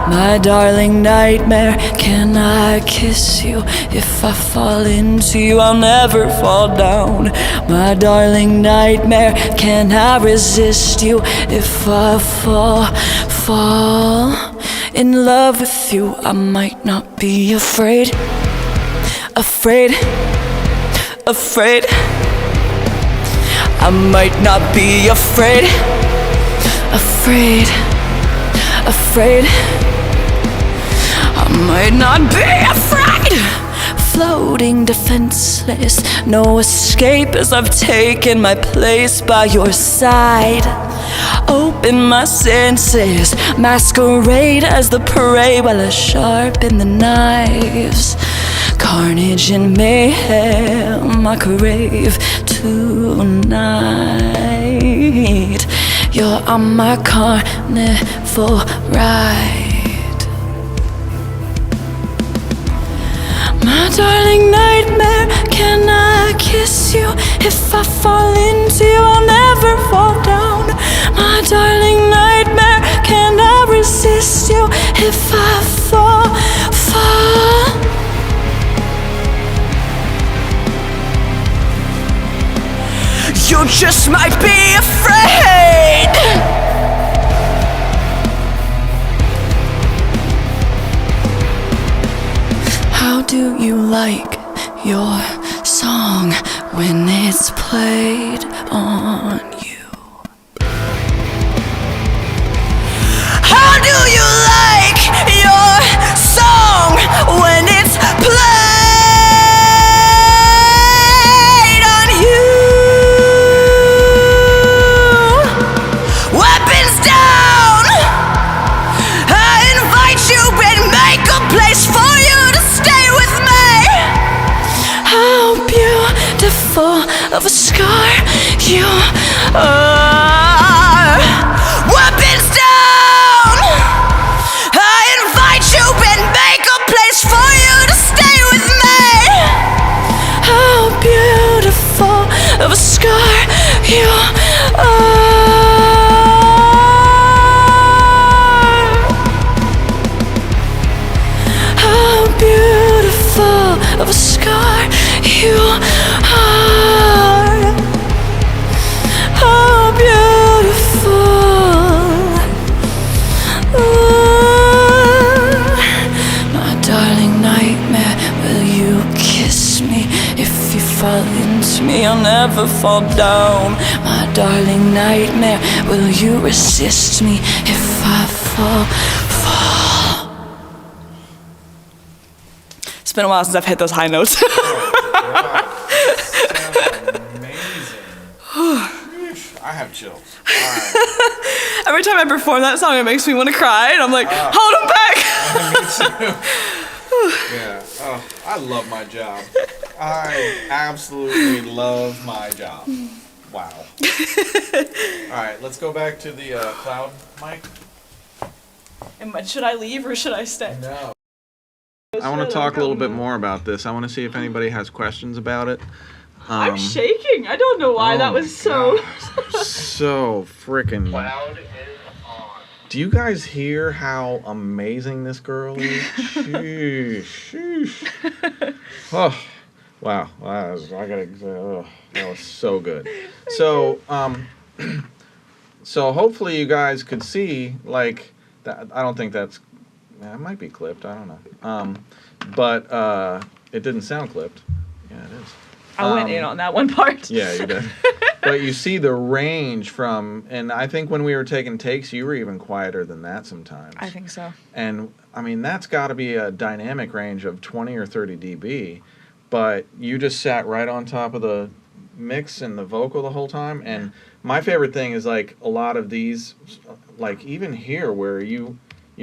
[SPEAKER 5] My darling nightmare, can I kiss you? If I fall into you, I'll never fall down. My darling nightmare, can I resist you? If I fall in love with you, I might not be afraid. I might not be afraid. I might not be afraid. Floating defenseless, no escape as I've taken my place by your side. Open my senses, masquerade as the prey while I sharpen the knives. Carnage and mayhem I crave tonight. You're on my carnival ride. My darling nightmare, can I kiss you? If I fall into you, I'll never fall down. My darling nightmare, can I resist you? If I fall you just might be afraid. How do you like your song when it's played on you? How do you like your song when it's played on you? Weapons down! I invite you and make a place for you to stay with me. How beautiful of a scar you are. Weapons down! I invite you and make a place for you to stay with me. How beautiful of a scar you are. How beautiful of a scar you are. How beautiful. My darling nightmare, will you kiss me? If you fall into me, I'll never fall down. My darling nightmare, will you resist me? If I fall. It's been a while since I've hit those high notes.
[SPEAKER 1] Amazing. I have chills. All right.
[SPEAKER 5] Every time I perform that song, it makes me want to cry, and I'm like, hold him back.
[SPEAKER 1] Me too. Yeah. Oh, I love my job. I absolutely love my job. Wow. All right, let's go back to the cloud mic.
[SPEAKER 5] Should I leave or should I stay?
[SPEAKER 1] No. I want to talk a little bit more about this. I want to see if anybody has questions about it.
[SPEAKER 5] I'm shaking. I don't know why. That was so.
[SPEAKER 1] So freaking.
[SPEAKER 3] Cloud is on.
[SPEAKER 1] Do you guys hear how amazing this girl is? Sheesh. Sheesh. Oh, wow. That was so good. So, so hopefully you guys could see, like, that. I don't think that's. It might be clipped. I don't know. But it didn't sound clipped. Yeah, it is.
[SPEAKER 5] I went in on that one part.
[SPEAKER 1] Yeah, you did. But you see the range from, and I think when we were taking takes, you were even quieter than that sometimes.
[SPEAKER 5] I think so.
[SPEAKER 1] And I mean, that's got to be a dynamic range of 20 or 30 dB, but you just sat right on top of the mix and the vocal the whole time. And my favorite thing is like a lot of these, like even here where you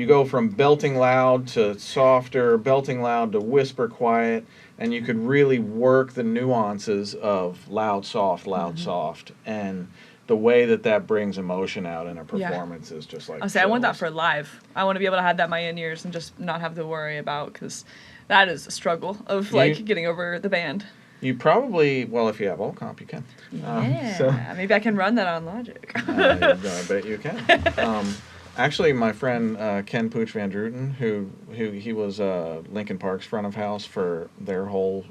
[SPEAKER 1] go from belting loud to softer, belting loud to whisper quiet, and you could really work the nuances of loud, soft, soft. And the way that brings emotion out in a performance is just like...
[SPEAKER 5] I want that for live. I want to be able to have that in my in-ears and just not have to worry about, because that is a struggle of like getting over the band. You
[SPEAKER 1] probably, well, if you have ALLCOMP, you can.
[SPEAKER 5] Yeah, maybe I can run that on Logic.
[SPEAKER 1] I bet you can. Actually, my friend Ken Pooch Van Druten, who he was Linkin Park's front of house for their whole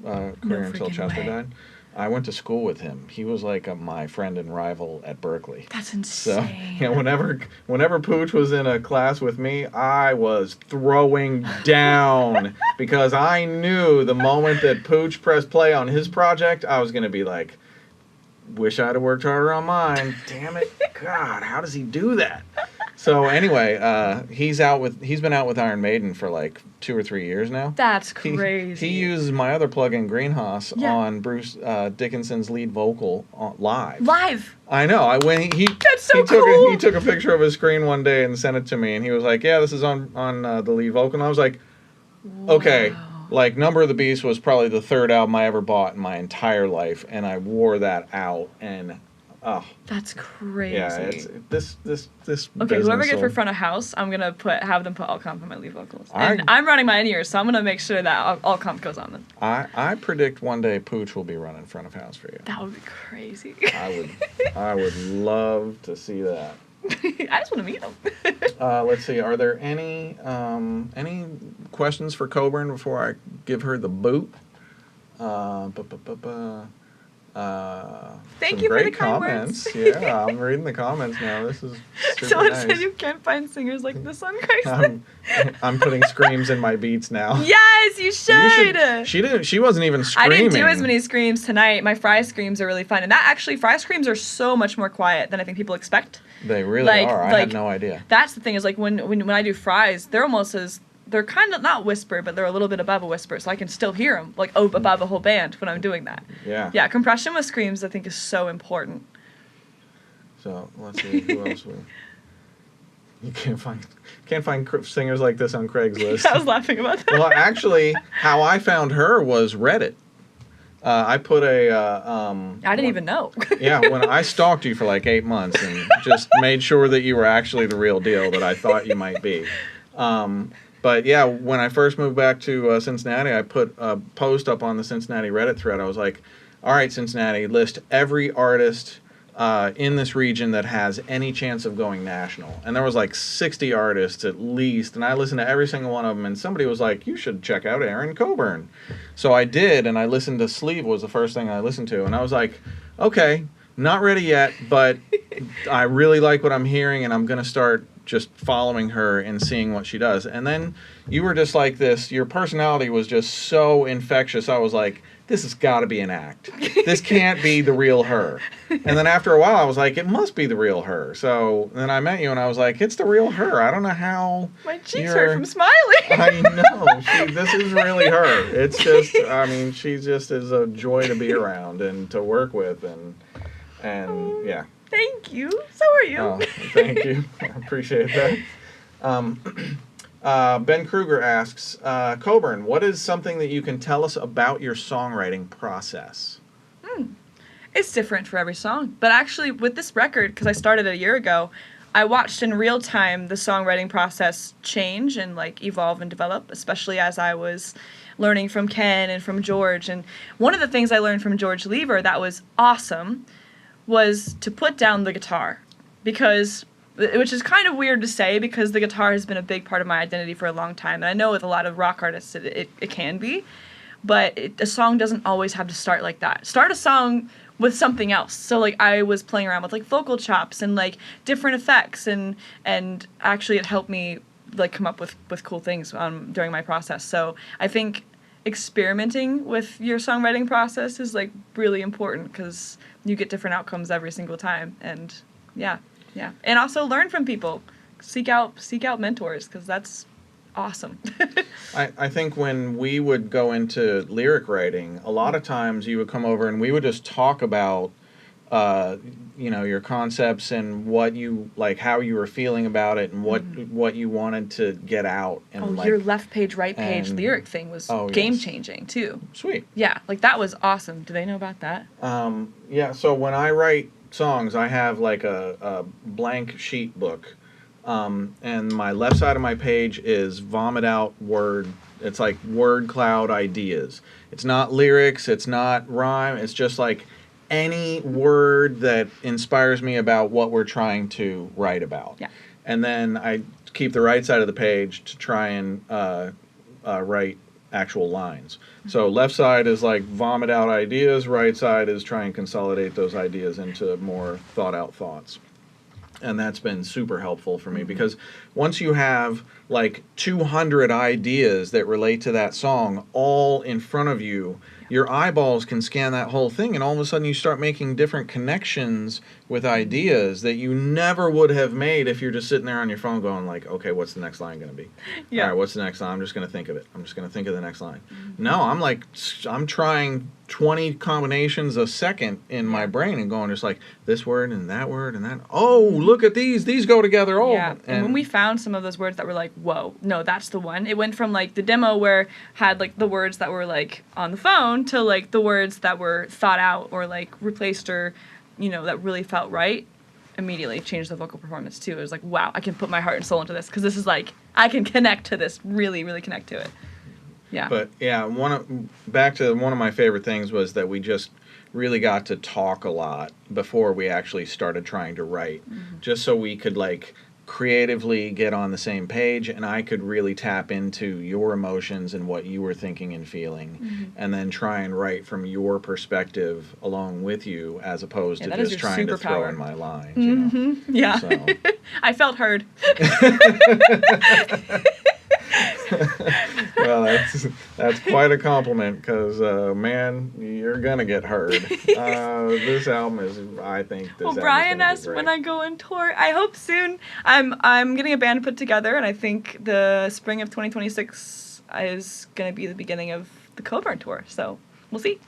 [SPEAKER 1] career until Chester died. I went to school with him. He was like my friend and rival at Berkeley.
[SPEAKER 5] That's insane.
[SPEAKER 1] So, whenever Pooch was in a class with me, I was throwing down because I knew the moment that Pooch pressed play on his project, I was going to be like, wish I'd have worked harder on mine. Damn it. God, how does he do that? So anyway, he's been out with Iron Maiden for like 2 or 3 years now.
[SPEAKER 5] That's crazy.
[SPEAKER 1] He uses my other plugin, GreenHAAS, on Bruce Dickinson's lead vocal live.
[SPEAKER 5] Live.
[SPEAKER 1] I know.
[SPEAKER 5] That's so cool.
[SPEAKER 1] He took a picture of his screen one day and sent it to me, and he was like, "Yeah, this is on the lead vocal." And I was like, "Okay." Like, Number of the Beast was probably the 3rd album I ever bought in my entire life, and I wore that out, and
[SPEAKER 5] that's crazy.
[SPEAKER 1] Yeah, it's this.
[SPEAKER 5] Okay, whoever gets for front of house, I'm gonna have them put ALLCOMP on my lead vocals, and I'm running my in-ears, so I'm gonna make sure that ALLCOMP goes on them.
[SPEAKER 1] I predict one day Pooch will be running front of house for you.
[SPEAKER 5] That would be crazy.
[SPEAKER 1] I would love to see that.
[SPEAKER 5] I just want to meet them.
[SPEAKER 1] Let's see. Are there any questions for Coburn before I give her the boot?
[SPEAKER 5] Thank you for the kind
[SPEAKER 1] comments.
[SPEAKER 5] words.
[SPEAKER 1] Yeah, I'm reading the comments now. This is super
[SPEAKER 5] Someone
[SPEAKER 1] nice.
[SPEAKER 5] said you can't find singers like this on Craigslist.
[SPEAKER 1] I'm putting screams in my beats now.
[SPEAKER 5] Yes, you should.
[SPEAKER 1] She wasn't even screaming.
[SPEAKER 5] I didn't do as many screams tonight. My fry screams are really fun, and fry screams are so much more quiet than I think people expect.
[SPEAKER 1] They really are. I had no idea.
[SPEAKER 5] That's the thing is, like, when I do fries, they're kind of not whisper, but they're a little bit above a whisper, so I can still hear them, like, above a whole band when I'm doing that.
[SPEAKER 1] Yeah.
[SPEAKER 5] Yeah, compression with screams, I think, is so important.
[SPEAKER 1] So, let's see, who else you can't find singers like this on Craigslist.
[SPEAKER 5] I was laughing about that.
[SPEAKER 1] Well, actually, how I found her was Reddit. I put I
[SPEAKER 5] didn't even know.
[SPEAKER 1] Yeah, when I stalked you for like 8 months and just made sure that you were actually the real deal that I thought you might be. But yeah, when I first moved back to Cincinnati, I put a post up on the Cincinnati Reddit thread. I was like, all right, Cincinnati, list every artist in this region that has any chance of going national. And there was like 60 artists at least, and I listened to every single one of them, and somebody was like, you should check out Aaron Coburn. So I did, and I listened to Sleeve was the first thing I listened to, and I was like, okay, not ready yet, but I really like what I'm hearing, and I'm going to start just following her and seeing what she does. And then you were just like this, your personality was just so infectious. I was like, this has got to be an act. This can't be the real her. And then after a while, I was like, it must be the real her. So then I met you, and I was like, it's the real her. I don't know how.
[SPEAKER 5] My cheeks hurt from smiling.
[SPEAKER 1] I know. This is really her. It's just, I mean, she just is a joy to be around and to work with, and yeah.
[SPEAKER 5] Thank you. So are you.
[SPEAKER 1] Oh, thank you. I appreciate that. Ben Kruger asks, Coburn, what is something that you can tell us about your songwriting process?
[SPEAKER 5] It's different for every song. But actually, with this record, because I started a year ago, I watched in real time the songwriting process change and like evolve and develop, especially as I was learning from Ken and from George. And one of the things I learned from George Lever that was awesome was to put down the guitar, because which is kind of weird to say because the guitar has been a big part of my identity for a long time, and I know with a lot of rock artists it can be, but a song doesn't always have to start like that. Start a song with something else. So like I was playing around with like vocal chops and like different effects, and actually it helped me like come up with cool things during my process. So I think experimenting with your songwriting process is like really important because you get different outcomes every single time. And yeah, and also learn from people. Seek out mentors because that's awesome.
[SPEAKER 1] I think when we would go into lyric writing, a lot of times you would come over and we would just talk about your concepts and what you like, how you were feeling about it, and what you wanted to get out. And
[SPEAKER 5] your left page, right page lyric thing was game changing too.
[SPEAKER 1] Sweet.
[SPEAKER 5] Yeah, like that was awesome. Do they know about that?
[SPEAKER 1] Yeah. So when I write songs, I have like a blank sheet book, and my left side of my page is vomit out word. It's like word cloud ideas. It's not lyrics. It's not rhyme. It's just like any word that inspires me about what we're trying to write about.
[SPEAKER 5] Yeah.
[SPEAKER 1] And then I keep the right side of the page to try and write actual lines. So left side is like vomit out ideas, right side is try and consolidate those ideas into more thought out thoughts. And that's been super helpful for me because once you have like 200 ideas that relate to that song all in front of you, your eyeballs can scan that whole thing, and all of a sudden you start making different connections with ideas that you never would have made if you're just sitting there on your phone going like, okay, what's the next line going to be?
[SPEAKER 5] Yeah.
[SPEAKER 1] All right, what's the next line? I'm just going to think of it. I'm just going to think of the next line. No, I'm trying 20 combinations a second in my brain and going just like this word and that word and that. Oh, look at these. These go together. Oh.
[SPEAKER 5] Yeah. And when we found some of those words that were like, whoa, no, that's the one. It went from like the demo where had like the words that were like on the phone to like the words that were thought out or like replaced or, that really felt right. Immediately changed the vocal performance too. It was like, wow, I can put my heart and soul into this because this is like, I can connect to this, really, really connect to it. Yeah.
[SPEAKER 1] But yeah, back to one of my favorite things was that we just really got to talk a lot before we actually started trying to write, just so we could like creatively get on the same page, and I could really tap into your emotions and what you were thinking and feeling, and then try and write from your perspective along with you, as opposed to just trying to throw in my lines.
[SPEAKER 5] Yeah.
[SPEAKER 1] So.
[SPEAKER 5] I felt heard.
[SPEAKER 1] Well, that's quite a compliment because, man, you're going to get heard. This album is, I think, this album
[SPEAKER 5] Brian
[SPEAKER 1] is
[SPEAKER 5] asked
[SPEAKER 1] great.
[SPEAKER 5] when I go on tour. I hope soon. I'm getting a band put together, and I think the spring of 2026 is going to be the beginning of the Coburn tour. So we'll see.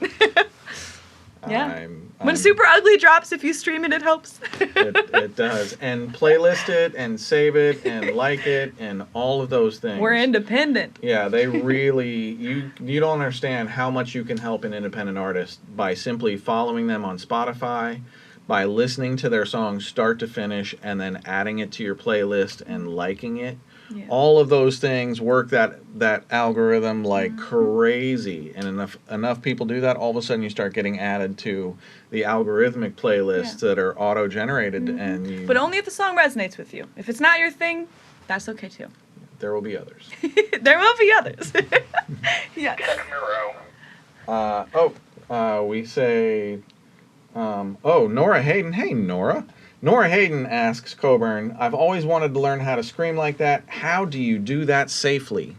[SPEAKER 5] Yeah. When Super Ugly drops, if you stream it, it helps.
[SPEAKER 1] It does. And playlist it and save it and like it and all of those things.
[SPEAKER 5] We're independent.
[SPEAKER 1] Yeah, they really, you don't understand how much you can help an independent artist by simply following them on Spotify, by listening to their songs start to finish and then adding it to your playlist and liking it. Yeah. All of those things work that algorithm like crazy, and enough people do that, all of a sudden you start getting added to the algorithmic playlists that are auto-generated, and
[SPEAKER 5] but only if the song resonates with you. If it's not your thing, that's okay too.
[SPEAKER 1] There will be others.
[SPEAKER 5] There will be others. Yes.
[SPEAKER 1] We say, Nora Hayden. Hey, Nora. Nora Hayden asks Coburn, I've always wanted to learn how to scream like that. How do you do that safely?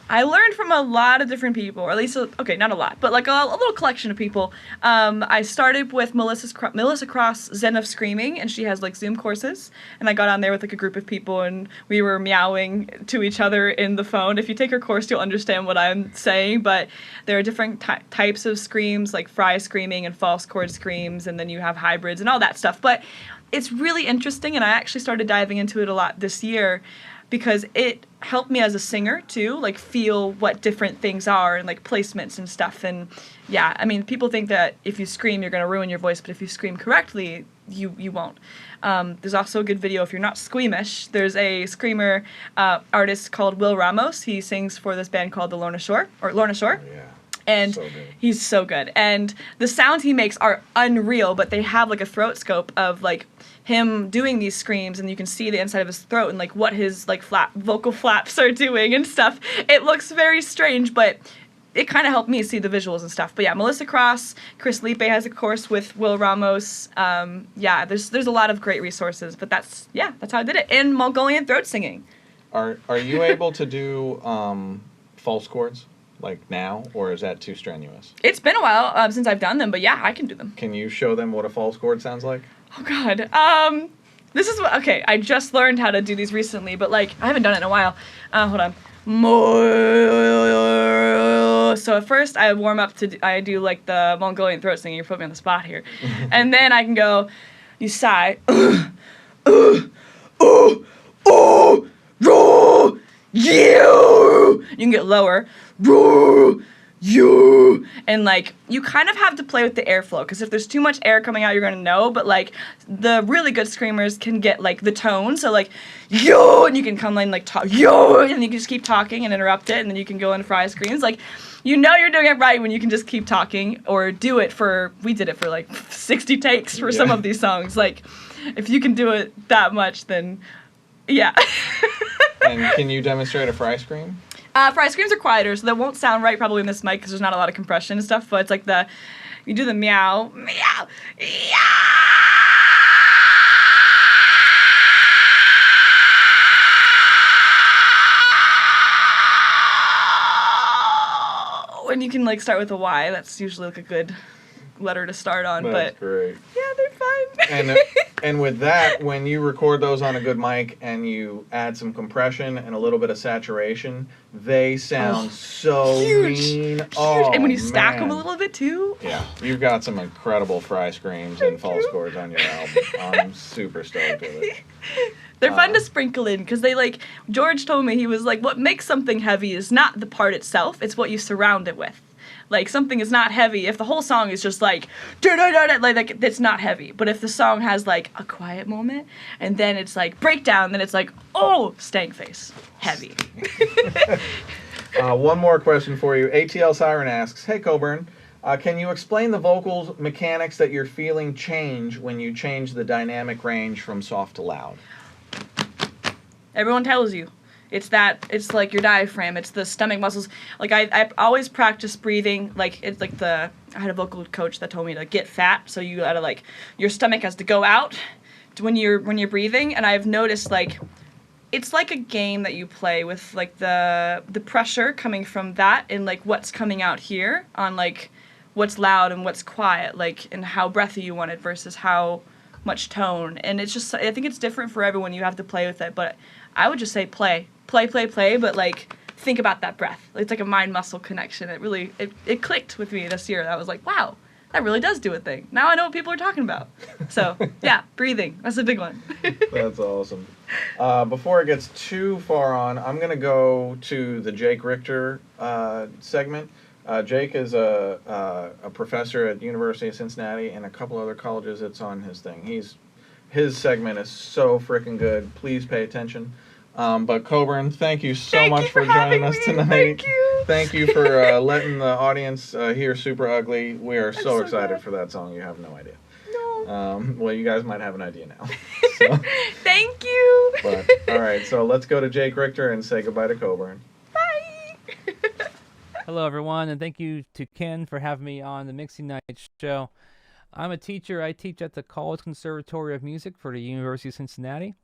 [SPEAKER 5] I learned from a lot of different people, or at least, okay, not a lot, but like a little collection of people. I started with Melissa Cross Zen of Screaming, and she has like Zoom courses, and I got on there with like a group of people, and we were meowing to each other in the phone. If you take her course, you'll understand what I'm saying, but there are different types of screams, like fry screaming and false chord screams, and then you have hybrids and all that stuff, but it's really interesting, and I actually started diving into it a lot this year, because it helped me as a singer too, like feel what different things are and like placements and stuff. And yeah, I mean, people think that if you scream, you're going to ruin your voice, but if you scream correctly, you won't. There's also a good video if you're not squeamish. There's a screamer artist called Will Ramos. He sings for this band called the Lorna Shore. Oh, yeah. And he's so good. And the sounds he makes are unreal, but they have like a throat scope of like him doing these screams, and you can see the inside of his throat and like what his like vocal flaps are doing and stuff. It looks very strange, but it kind of helped me see the visuals and stuff. But yeah, Melissa Cross, Chris Lipe has a course with Will Ramos. Yeah, there's a lot of great resources, but that's how I did it. And Mongolian throat singing.
[SPEAKER 1] Are you able to do false chords? Like now, or is that too strenuous?
[SPEAKER 5] It's been a while since I've done them, but yeah, I can do them.
[SPEAKER 1] Can you show them what a false chord sounds like?
[SPEAKER 5] Oh God, this is what, okay, I just learned how to do these recently, but like, I haven't done it in a while. Hold on. So at first I warm up I do like the Mongolian throat singing, you put me on the spot here. And then I can go, you sigh, you can get lower, and like you kind of have to play with the airflow, because if there's too much air coming out, you're gonna know. But like the really good screamers can get like the tone, so like yo, and you can come in like talk yo, and you can just keep talking and interrupt it, and then you can go in fry screams. Like you know you're doing it right when you can just keep talking, or do it for, we did it for like 60 takes for some of these songs. Like if you can do it that much, then yeah.
[SPEAKER 1] And can you demonstrate a fry scream?
[SPEAKER 5] Fry screams are quieter, so that won't sound right probably in this mic because there's not a lot of compression and stuff, but it's like you do the meow, meow, meow. And you can like start with a Y. That's usually like a good letter to start on.
[SPEAKER 1] That's great.
[SPEAKER 5] Yeah, they're fun.
[SPEAKER 1] And with that, when you record those on a good mic and you add some compression and a little bit of saturation, they sound so
[SPEAKER 5] huge,
[SPEAKER 1] mean.
[SPEAKER 5] Huge.
[SPEAKER 1] Oh,
[SPEAKER 5] and when you stack them a
[SPEAKER 1] man.
[SPEAKER 5] little bit too.
[SPEAKER 1] Yeah, you've got some incredible fry screams and false chords on your album. I'm super stoked with it.
[SPEAKER 5] They're fun to sprinkle in because they like, George told me, he was like, what makes something heavy is not the part itself, it's what you surround it with. Like something is not heavy if the whole song is just like it's not heavy. But if the song has like a quiet moment and then it's like breakdown, then it's like, oh, stank face, heavy.
[SPEAKER 1] One more question for you. ATL Siren asks, hey Coburn, can you explain the vocals mechanics that you're feeling change when you change the dynamic range from soft to loud?
[SPEAKER 5] Everyone tells you. It's like your diaphragm. It's the stomach muscles. Like I always practice breathing. Like it's like I had a vocal coach that told me to get fat. So you gotta like, your stomach has to go out when you're breathing. And I've noticed like, it's like a game that you play with like the pressure coming from that and like what's coming out here on like what's loud and what's quiet, like and how breathy you want it versus how much tone. And it's just, I think it's different for everyone. You have to play with it. But I would just say play, but like think about that breath. It's like a mind muscle connection. It really, it clicked with me this year. I was like, wow, that really does do a thing. Now I know what people are talking about. So yeah, breathing, that's a big one.
[SPEAKER 1] That's awesome. Before it gets too far on, I'm gonna go to the Jake Richter segment. Jake is a professor at the University of Cincinnati and a couple other colleges. It's on his thing. His segment is so freaking good. Please pay attention. But Coburn, thank you so much for joining us tonight.
[SPEAKER 5] Thank you.
[SPEAKER 1] Thank you for letting the audience hear Super Ugly. We are so excited
[SPEAKER 5] glad.
[SPEAKER 1] for that song. You have no idea.
[SPEAKER 5] No.
[SPEAKER 1] Well, you guys might have an idea now. So,
[SPEAKER 5] Thank you.
[SPEAKER 1] but all right, so let's go to Jake Richter and say goodbye to Coburn.
[SPEAKER 5] Bye.
[SPEAKER 7] Hello, everyone, and thank you to Ken for having me on the Mixing Night Show. I'm a teacher. I teach at the College Conservatory of Music for the University of Cincinnati.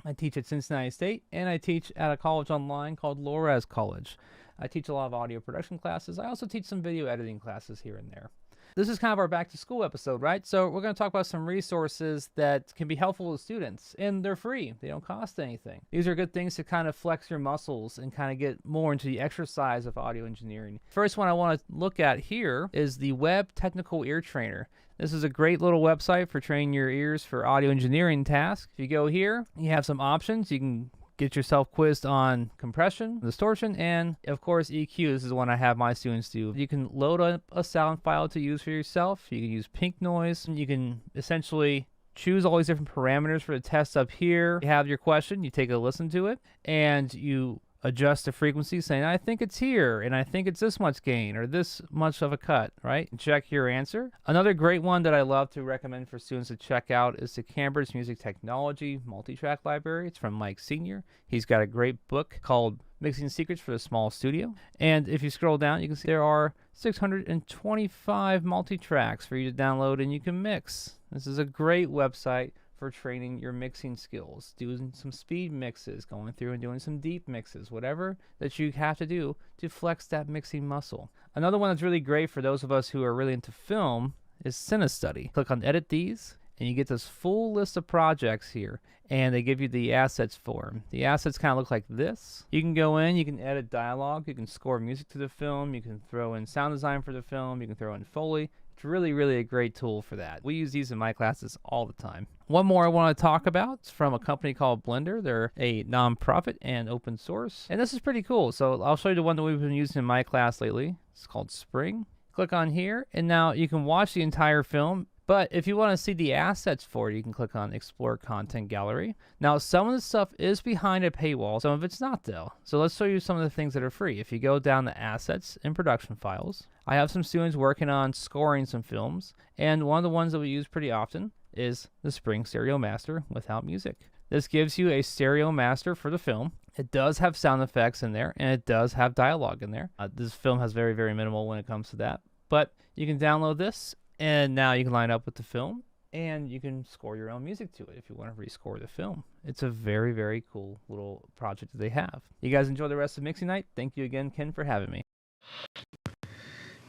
[SPEAKER 7] I teach at Cincinnati State, and I teach at a college online called Loras College. I teach a lot of audio production classes. I also teach some video editing classes here and there. This is kind of our back to school episode, right? So we're going to talk about some resources that can be helpful to students, and they're free. They don't cost anything. These are good things to kind of flex your muscles and kind of get more into the exercise of audio engineering. First one I want to look at here is the Web Technical Ear Trainer. This is a great little website for training your ears for audio engineering tasks. If you go here, you have some options. You can get yourself quizzed on compression, distortion, and of course EQ. This is one I have my students do. You can load up a sound file to use for yourself. You can use pink noise. You can essentially choose all these different parameters for the test up here. You have your question, you take a listen to it, and you adjust the frequency saying, I think it's here, and I think it's this much gain, or this much of a cut, right? And check your answer. Another great one that I love to recommend for students to check out is the Cambridge Music Technology multi-track library. It's from Mike Sr. He's got a great book called Mixing Secrets for the Small Studio. And if you scroll down, you can see there are 625 multi-tracks for you to download and you can mix. This is a great website for training your mixing skills, doing some speed mixes, going through and doing some deep mixes, whatever that you have to do to flex that mixing muscle. Another one that's really great for those of us who are really into film is CineStudy. Click on Edit These, and you get this full list of projects here, and they give you the assets for them. The assets kind of look like this. You can go in, you can edit dialogue, you can score music to the film, you can throw in sound design for the film, you can throw in Foley. It's really, really a great tool for that. We use these in my classes all the time. One more I want to talk about is from a company called Blender. They're a nonprofit and open source. And this is pretty cool. So I'll show you the one that we've been using in my class lately. It's called Spring. Click on here, and now you can watch the entire film. But if you want to see the assets for it, you can click on Explore Content Gallery. Now, some of the stuff is behind a paywall. Some of it's not, though. So let's show you some of the things that are free. If you go down to Assets and Production Files, I have some students working on scoring some films. And one of the ones that we use pretty often is the Spring Stereo Master without music. This gives you a stereo master for the film. It does have sound effects in there, and it does have dialogue in there. This film has very, very minimal when it comes to that. But you can download this, and now you can line up with the film, and you can score your own music to it if you want to rescore the film. It's a very, very cool little project that they have. You guys enjoy the rest of Mixing Night. Thank you again, Ken, for having me.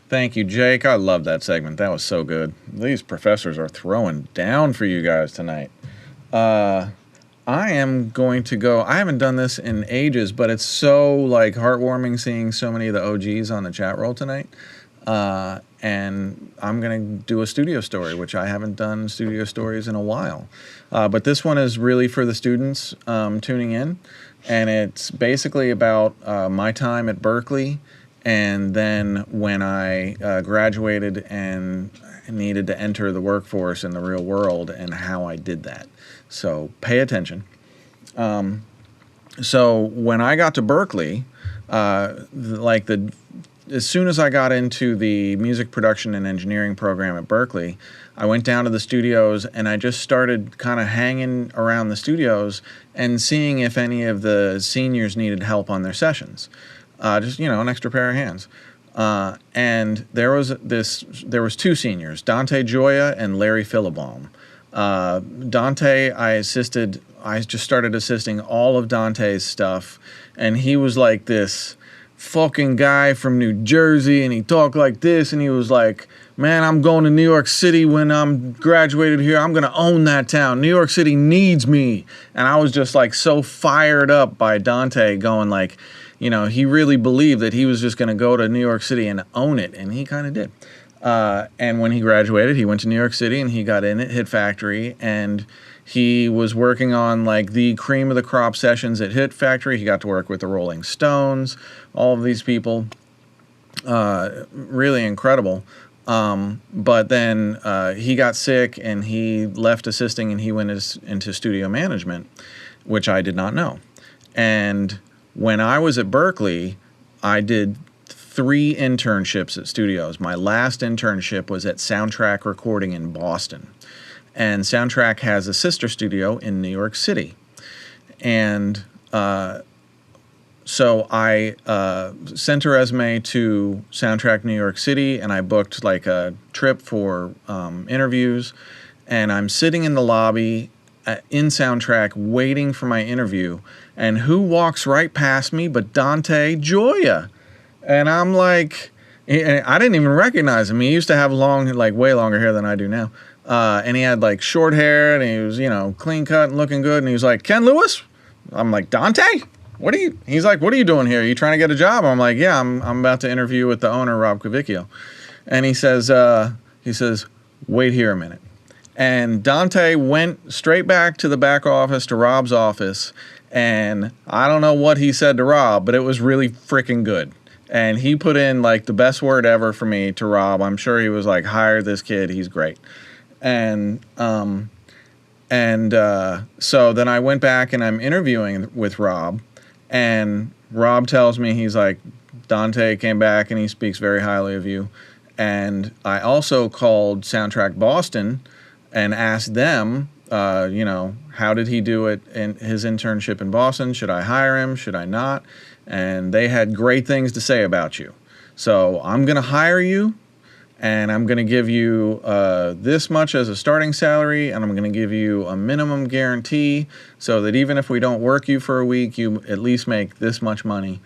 [SPEAKER 1] Thank you, Jake. I love that segment. That was so good. These professors are throwing down for you guys tonight. I am going to go. I haven't done this in ages, but it's so like heartwarming seeing so many of the OGs on the chat roll tonight. And I'm going to do a studio story, which I haven't done studio stories in a while. But this one is really for the students tuning in. And it's basically about my time at Berkeley, and then when I graduated and needed to enter the workforce in the real world and how I did that. So pay attention. So when I got to Berkeley, as soon as I got into the music production and engineering program at Berkeley, I went down to the studios and I just started kind of hanging around the studios and seeing if any of the seniors needed help on their sessions. Just, you know, an extra pair of hands. And there was two seniors, Dante Gioia and Larry Philibaum. Dante, I just started assisting all of Dante's stuff, and he was like this fucking guy from New Jersey, and he talked like this, and he was like, man, I'm going to New York City when I'm graduated here. I'm going to own that town. New York City needs me. And I was just like so fired up by Dante going like, you know, he really believed that he was just going to go to New York City and own it, and he kind of did. And when he graduated, he went to New York City, and he got in at Hit Factory, and he was working on like the cream of the crop sessions at Hit Factory. He got to work with the Rolling Stones, all of these people. Really incredible. But then he got sick, and he left assisting, and he went into studio management, which I did not know. And when I was at Berkeley, I did 3 internships at studios. My last internship was at SoundCheck Recording in Boston. And SoundCheck has a sister studio in New York City. And so I sent a resume to SoundCheck New York City, and I booked like a trip for interviews. And I'm sitting in the lobby in SoundCheck waiting for my interview, and who walks right past me but Dante Gioia? And I'm like, I didn't even recognize him. He used to have long, like way longer hair than I do now. And he had like short hair, and he was, you know, clean cut and looking good. And he was like, Ken Lewis? I'm like, Dante? He's like, what are you doing here? Are you trying to get a job? I'm like, yeah, I'm about to interview with the owner, Rob Cavicchio. And he says, wait here a minute. And Dante went straight back to the back office, to Rob's office, And I don't know what he said to Rob, but it was really freaking good. And he put in like the best word ever for me to Rob. I'm sure he was like, hire this kid, he's great. And so then I went back and I'm interviewing with Rob, and Rob tells me, he's like, Dante came back and he speaks very highly of you. And I also called Soundtrack Boston and asked them, how did he do it in his internship in Boston? Should I hire him? Should I not? And they had great things to say about you. So I'm going to hire you, and I'm going to give you this much as a starting salary, and I'm going to give you a minimum guarantee so that even if we don't work you for a week, you at least make this much money.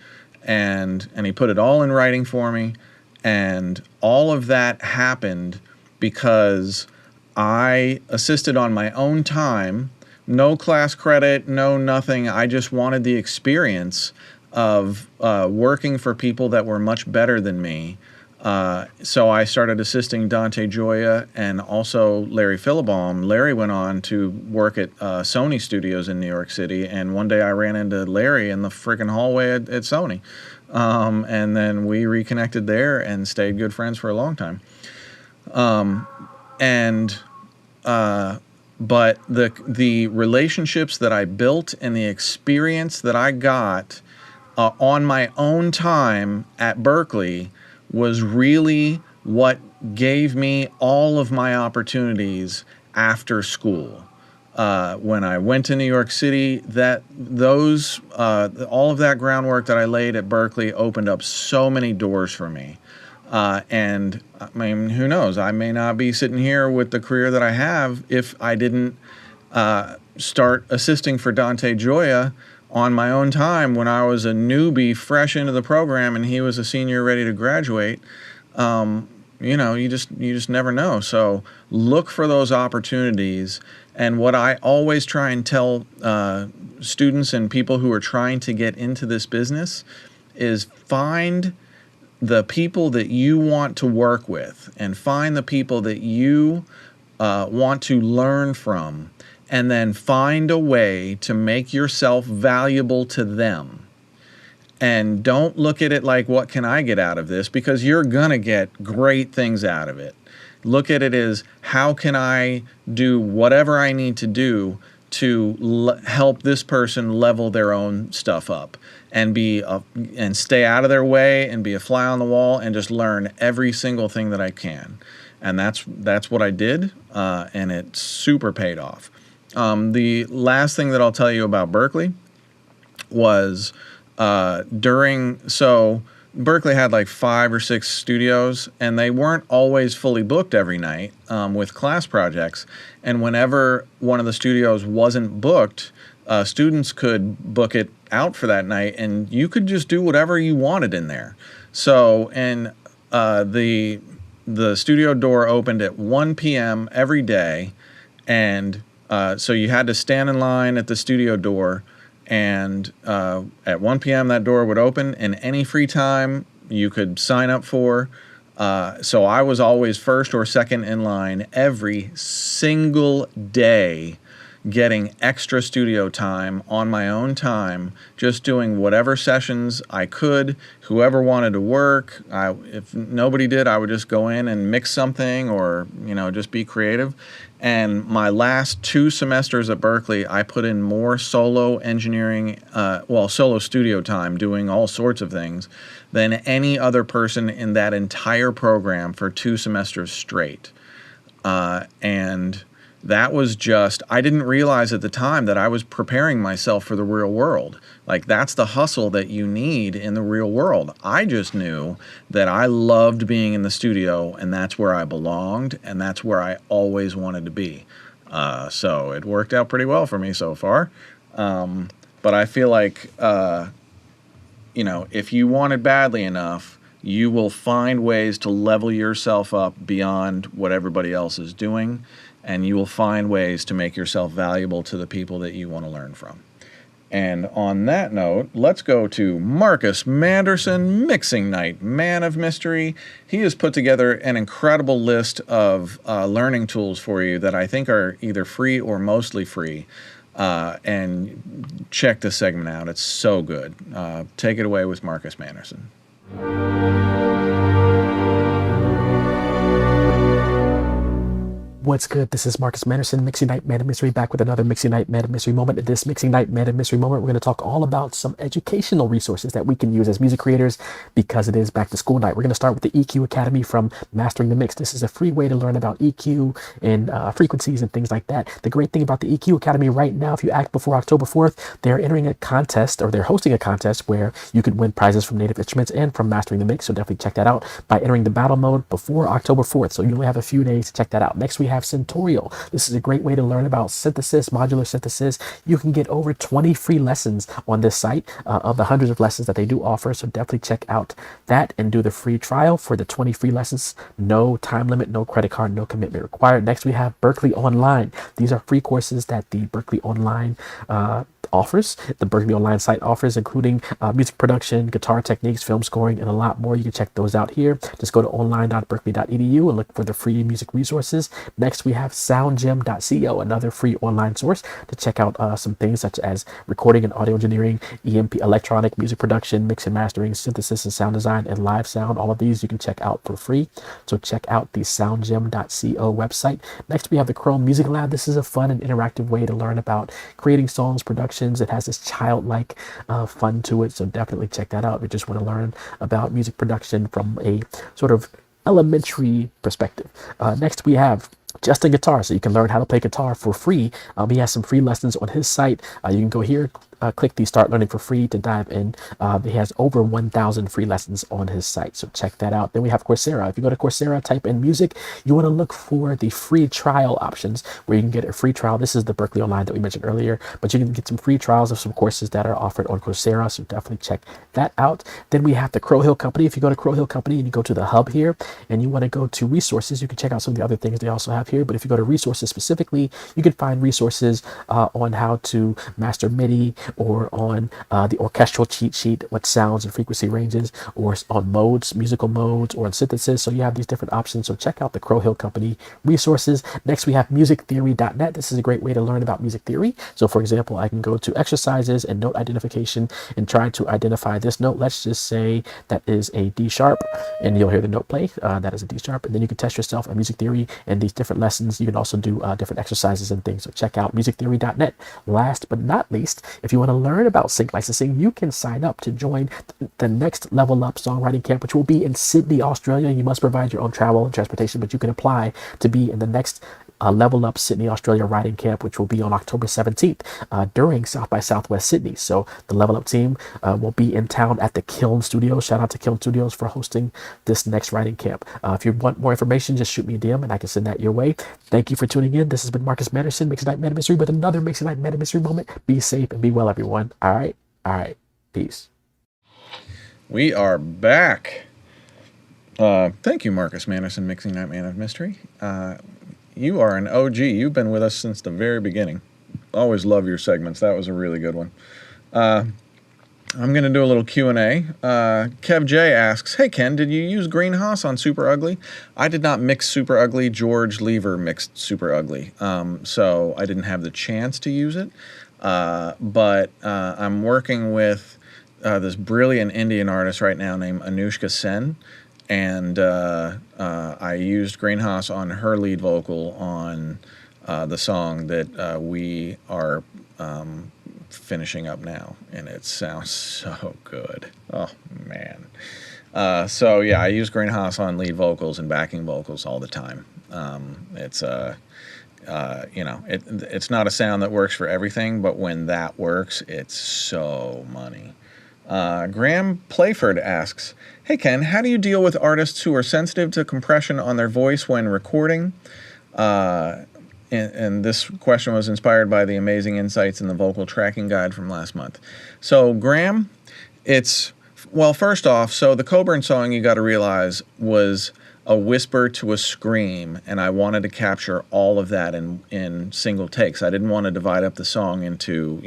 [SPEAKER 1] And he put it all in writing for me, and all of that happened because I assisted on my own time, no class credit, no nothing. I just wanted the experience of working for people that were much better than me. So I started assisting Dante Gioia and also Larry Philibaum. Larry went on to work at Sony Studios in New York City, and one day I ran into Larry in the freaking hallway at Sony. And then we reconnected there and stayed good friends for a long time. But the relationships that I built and the experience that I got on my own time at Berklee was really what gave me all of my opportunities after school. When I went to New York City, all of that groundwork that I laid at Berklee opened up so many doors for me. And I mean, who knows? I may not be sitting here with the career that I have if I didn't start assisting for Dante Gioia on my own time when I was a newbie fresh into the program and he was a senior ready to graduate. You just never know. So look for those opportunities. And what I always try and tell students and people who are trying to get into this business is find the people that you want to work with and find the people that you want to learn from, and then find a way to make yourself valuable to them. And don't look at it like, what can I get out of this? Because you're going to get great things out of it. Look at it as, how can I do whatever I need to do to help this person level their own stuff up and and stay out of their way and be a fly on the wall and just learn every single thing that I can. And that's what I did, and it super paid off. The last thing that I'll tell you about Berklee was Berklee had like 5 or 6 studios, and they weren't always fully booked every night with class projects. And whenever one of the studios wasn't booked, students could book it out for that night, and you could just do whatever you wanted in there. So, and the studio door opened at 1 p.m. every day, and so you had to stand in line at the studio door, and at 1 p.m. that door would open, and any free time you could sign up for. So I was always first or second in line every single day, getting extra studio time on my own time, just doing whatever sessions I could. Whoever wanted to work, if nobody did, I would just go in and mix something or, just be creative. And my last 2 semesters at Berklee, I put in more solo engineering, solo studio time, doing all sorts of things, than any other person in that entire program for 2 semesters straight. And that was just, I didn't realize at the time that I was preparing myself for the real world. Like, that's the hustle that you need in the real world. I just knew that I loved being in the studio, and that's where I belonged, and that's where I always wanted to be. So it worked out pretty well for me so far. But I feel like, if you want it badly enough, you will find ways to level yourself up beyond what everybody else is doing. And you will find ways to make yourself valuable to the people that you want to learn from. And on that note, let's go to Marcus Manderson, Mixing Night, Man of Mystery. He has put together an incredible list of learning tools for you that I think are either free or mostly free. and check this segment out. It's so good. Take it away with Marcus Manderson.
[SPEAKER 8] What's good? This is Marcus Manderson, Mixing Night Man of Mystery, back with another Mixing Night Man of Mystery moment. In this Mixing Night Man of Mystery moment, we're going to talk all about some educational resources that we can use as music creators because it is back to school night. We're going to start with the EQ Academy from Mastering the Mix. This is a free way to learn about EQ and frequencies and things like that. The great thing about the EQ Academy right now, if you act before October 4th, they're entering a contest, or they're hosting a contest where you could win prizes from Native Instruments and from Mastering the Mix. So definitely check that out by entering the battle mode before October 4th. So you only have a few days to check that out. Next, we have Centorial. This is a great way to learn about synthesis, modular synthesis. You can get over 20 free lessons on this site of the hundreds of lessons that they do offer. So definitely check out that and do the free trial for the 20 free lessons. No time limit, no credit card, no commitment required. Next, we have Berklee Online. These are free courses that the Berklee Online offers. The Berklee Online site offers, including music production, guitar techniques, film scoring, and a lot more. You can check those out here. Just go to online.berklee.edu and look for the free music resources. Next, we have soundgem.co, another free online source to check out some things such as recording and audio engineering, EMP, electronic music production, mix and mastering, synthesis and sound design, and live sound. All of these you can check out for free. So check out the soundgem.co website. Next, we have the Chrome Music Lab. This is a fun and interactive way to learn about creating songs, production. It has this childlike fun to it, so definitely check that out if you just want to learn about music production from a sort of elementary perspective. Next, we have Justin Guitar, so you can learn how to play guitar for free. He has some free lessons on his site. You can go here, click the Start Learning for Free to dive in. He has over 1,000 free lessons on his site, so check that out. Then we have Coursera. If you go to Coursera, type in music, you want to look for the free trial options where you can get a free trial. This is the Berklee Online that we mentioned earlier, but you can get some free trials of some courses that are offered on Coursera, so definitely check that out. Then we have the Crow Hill Company. If you go to Crow Hill Company and you go to the hub here and you want to go to resources, you can check out some of the other things they also have here. But if you go to resources specifically, you can find resources on how to master MIDI, or on the orchestral cheat sheet, what sounds and frequency ranges, or on modes, musical modes, or on synthesis. So you have these different options. So check out the Crow Hill Company resources. Next, we have musictheory.net. This is a great way to learn about music theory. So for example, I can go to exercises and note identification and try to identify this note. Let's just say that is a D sharp, and you'll hear the note play. That is a D sharp. And then you can test yourself on music theory and these different lessons. You can also do different exercises and things. So check out musictheory.net. Last but not least, if you want to learn about sync licensing, you can sign up to join the next Level Up Songwriting Camp, which will be in Sydney, Australia. You must provide your own travel and transportation, but you can apply to be in the next Level Up Sydney, Australia writing camp, which will be on October 17th during South by Southwest Sydney. So the Level Up team will be in town at the Kiln Studios. Shout out to Kiln Studios for hosting this next writing camp. If you want more information, just shoot me a DM and I can send that your way. Thank you for tuning in. This has been Marcus Manderson, Mixing Night Man of Mystery, with another Mixing Night Man of Mystery moment. Be safe and be well, everyone. All right. Peace.
[SPEAKER 1] We are back. Thank you, Marcus Manderson, Mixing Night Man of Mystery. You are an OG. You've been with us since the very beginning. Always love your segments. That was a really good one. I'm going to do a little Q&A. Kev J asks, hey, Ken, did you use GreenHAAS on Super Ugly? I did not mix Super Ugly. George Lever mixed Super Ugly. So I didn't have the chance to use it. But I'm working with this brilliant Indian artist right now named Anushka Sen. And I used GreenHAAS on her lead vocal on the song that we are finishing up now, and it sounds so good. Oh man. So yeah, I use GreenHAAS on lead vocals and backing vocals all the time. It's it's not a sound that works for everything, but when that works, it's so money. Graham Playford asks, hey Ken, how do you deal with artists who are sensitive to compression on their voice when recording? And this question was inspired by the amazing insights in the vocal tracking guide from last month. So Graham, well, first off, so the Coburn song, you got to realize, was a whisper to a scream, and I wanted to capture all of that in single takes. I didn't want to divide up the song into,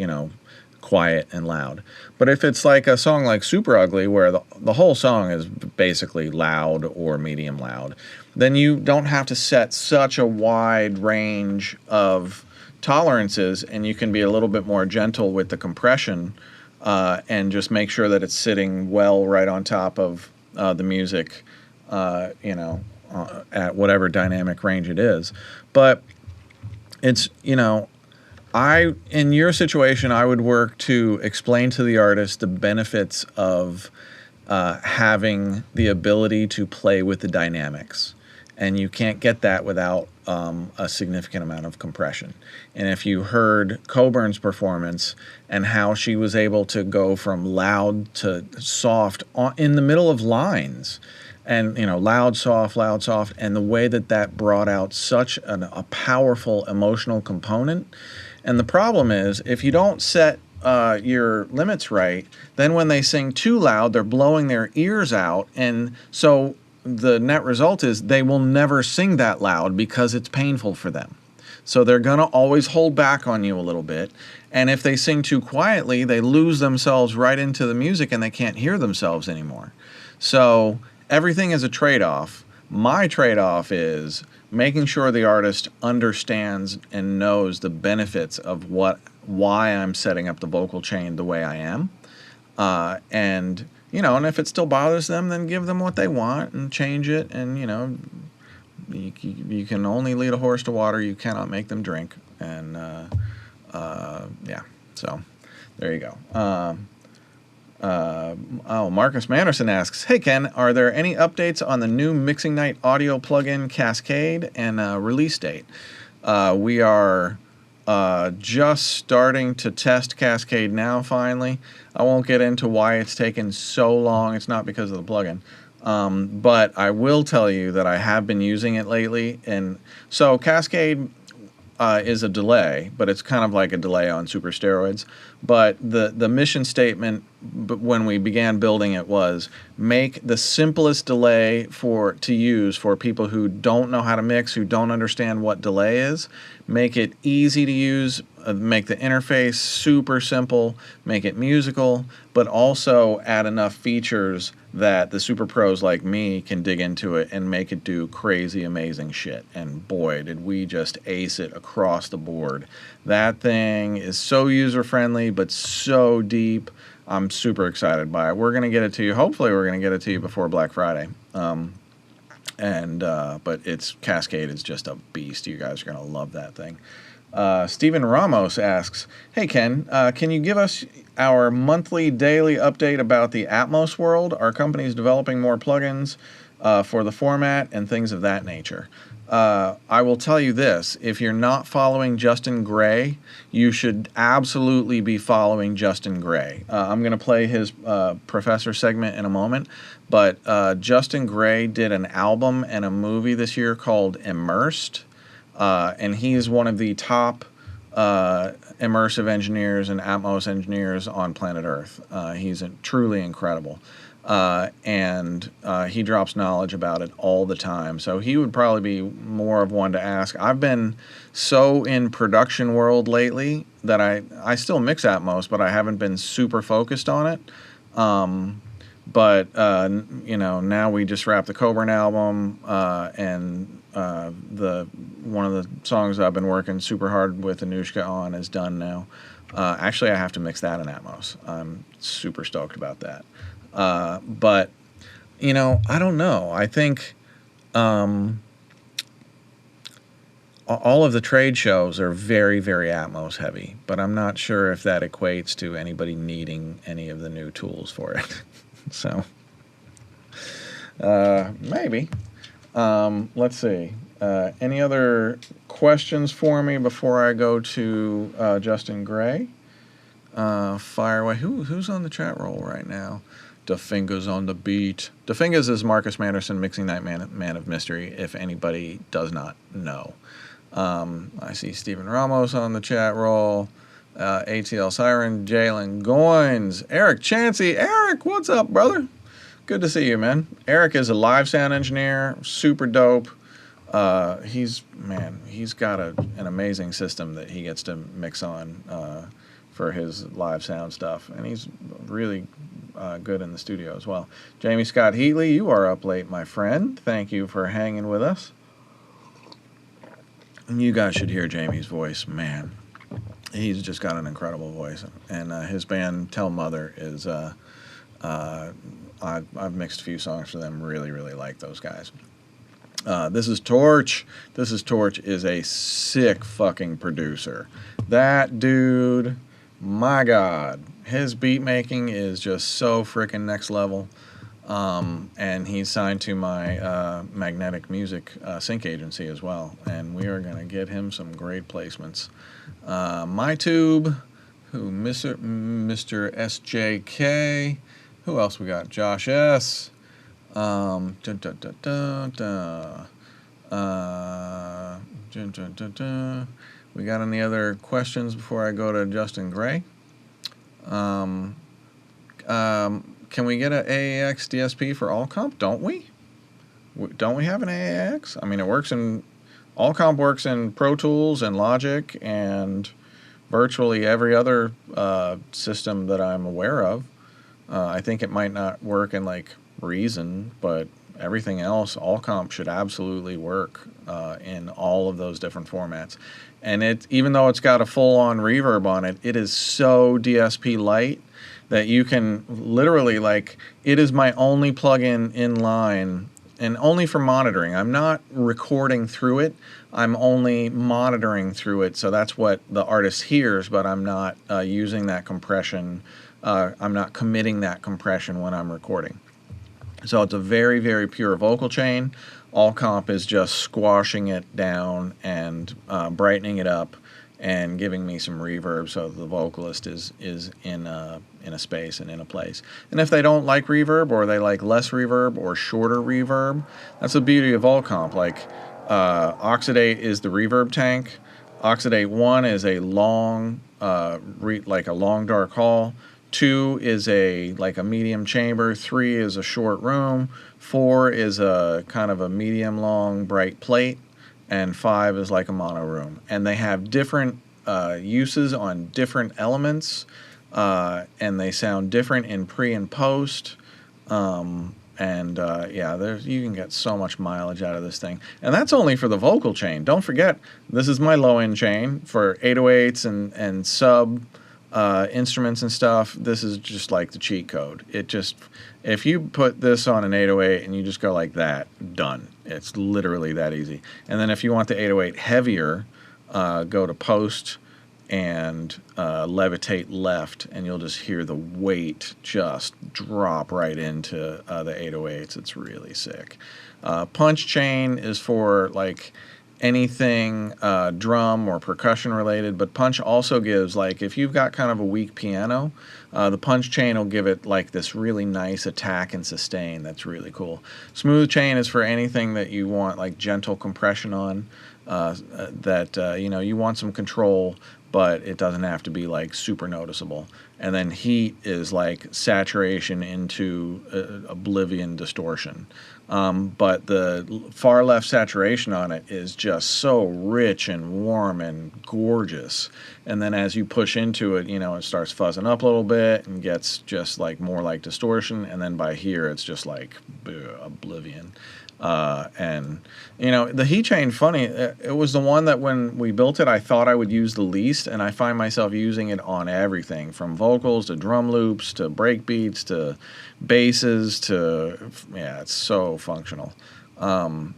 [SPEAKER 1] quiet and loud. But if it's like a song like Super Ugly, where the whole song is basically loud or medium loud, then you don't have to set such a wide range of tolerances, and you can be a little bit more gentle with the compression, and just make sure that it's sitting well right on top of the music, at whatever dynamic range it is. But it's, in your situation, I would work to explain to the artist the benefits of having the ability to play with the dynamics. And you can't get that without a significant amount of compression. And if you heard Coburn's performance and how she was able to go from loud to soft in the middle of lines, and loud, soft, and the way that brought out such a powerful emotional component. And the problem is, if you don't set your limits right, then when they sing too loud, they're blowing their ears out, and so the net result is they will never sing that loud because it's painful for them. So they're going to always hold back on you a little bit. And if they sing too quietly, they lose themselves right into the music and they can't hear themselves anymore. So everything is a trade-off. My trade-off is making sure the artist understands and knows the benefits of why I'm setting up the vocal chain the way I am. And if it still bothers them, then give them what they want and change it. And, you can only lead a horse to water. You cannot make them drink. And, so there you go. Marcus Manderson asks, hey, Ken, are there any updates on the new Mixing Night audio plugin Cascade and release date? We are just starting to test Cascade now, finally. I won't get into why it's taken so long. It's not because of the plugin. But I will tell you that I have been using it lately. And so Cascade is a delay, but it's kind of like a delay on super steroids. But the mission statement when we began building it was make the simplest delay to use for people who don't know how to mix, who don't understand what delay is. Make it easy to use, make the interface super simple, make it musical, but also add enough features that the super pros like me can dig into it and make it do crazy amazing shit. And boy, did we just ace it across the board. That thing is so user-friendly, but so deep. I'm super excited by it. We're going to get it to you. Hopefully we're going to get it to you before Black Friday. But Cascade is just a beast. You guys are going to love that thing. Steven Ramos asks, hey, Ken, can you give us our monthly, daily update about the Atmos world? Our company is developing more plugins for the format and things of that nature. I will tell you this. If you're not following Justin Gray, you should absolutely be following Justin Gray. I'm going to play his professor segment in a moment, but Justin Gray did an album and a movie this year called Immersed. And he's one of the top immersive engineers and Atmos engineers on planet Earth. He's truly incredible. And he drops knowledge about it all the time. So he would probably be more of one to ask. I've been so in production world lately that I still mix Atmos, but I haven't been super focused on it. Now we just wrapped the Coburn album, and one of the songs I've been working super hard with Anushka on is done now. Actually, I have to mix that in Atmos. I'm super stoked about that. But I don't know. I think all of the trade shows are very, very Atmos heavy, but I'm not sure if that equates to anybody needing any of the new tools for it. So, maybe. Let's see. Any other questions for me before I go to Justin Gray? Fire away. Who's on the chat roll right now? DaFingers on the beat. DaFingers is Marcus Manderson, Mixing Night Man of Mystery, if anybody does not know. I see Steven Ramos on the chat roll. ATL Siren, Jalen Goins, Eric Chansey. Eric, what's up, brother? Good to see you, man. Eric is a live sound engineer, super dope. He's got an amazing system that he gets to mix on for his live sound stuff, and he's really good in the studio as well. Jamie Scott Heatley, you are up late, my friend. Thank you for hanging with us. You guys should hear Jamie's voice, man. He's just got an incredible voice, and his band Tell Mother is. I've mixed a few songs for them. Really, really like those guys. This is Torch. This is Torch is a sick fucking producer. That dude, my God, his beat making is just so freaking next level. And he's signed to my Magnetic Music sync agency as well. And we are going to get him some great placements. MyTube, who Mr. SJK. Who else we got? Josh S. We got any other questions before I go to Justin Gray? Can we get an AAX DSP for ALLCOMP? Don't we? Don't we have an AAX? I mean, it works in... ALLCOMP works in Pro Tools and Logic and virtually every other system that I'm aware of. I think it might not work in, like, Reason, but everything else, ALLCOMP should absolutely work in all of those different formats. And it, even though it's got a full-on reverb on it, it is so DSP light that you can literally, like, it is my only plugin in line, and only for monitoring. I'm not recording through it. I'm only monitoring through it, so that's what the artist hears, but I'm not using that compression. I'm not committing that compression when I'm recording. So it's a very, very pure vocal chain. ALLCOMP is just squashing it down and brightening it up and giving me some reverb so the vocalist is in a space and in a place. And if they don't like reverb, or they like less reverb or shorter reverb, that's the beauty of ALLCOMP. Like Oxidate is the reverb tank. Oxidate 1 is a long, like a long dark hall. 2 is like a medium chamber. 3 is a short room. 4 is a kind of a medium long bright plate. And 5 is like a mono room. And they have different uses on different elements, and they sound different in pre and post. Yeah, you can get so much mileage out of this thing. And that's only for the vocal chain. Don't forget, this is my low-end chain for 808s and sub instruments and stuff. This is just like the cheat code. It just, if you put this on an 808 and you just go like that, done. It's literally that easy. And then if you want the 808 heavier, go to post and levitate left, and you'll just hear the weight just drop right into the 808s. It's really sick. Punch chain is for like anything drum or percussion related, but punch also gives, like, if you've got kind of a weak piano, the punch chain will give it like this really nice attack and sustain. That's really cool. Smooth chain is for anything that you want like gentle compression on, you want some control, but it doesn't have to be like super noticeable. And then heat is like saturation into oblivion distortion. But the far left saturation on it is just so rich and warm and gorgeous. And then as you push into it, it starts fuzzing up a little bit and gets just like more like distortion. And then by here, it's just like oblivion. The heat chain, funny, it was the one that when we built it, I thought I would use the least, and I find myself using it on everything, from vocals to drum loops to break beats to basses to, it's so functional. And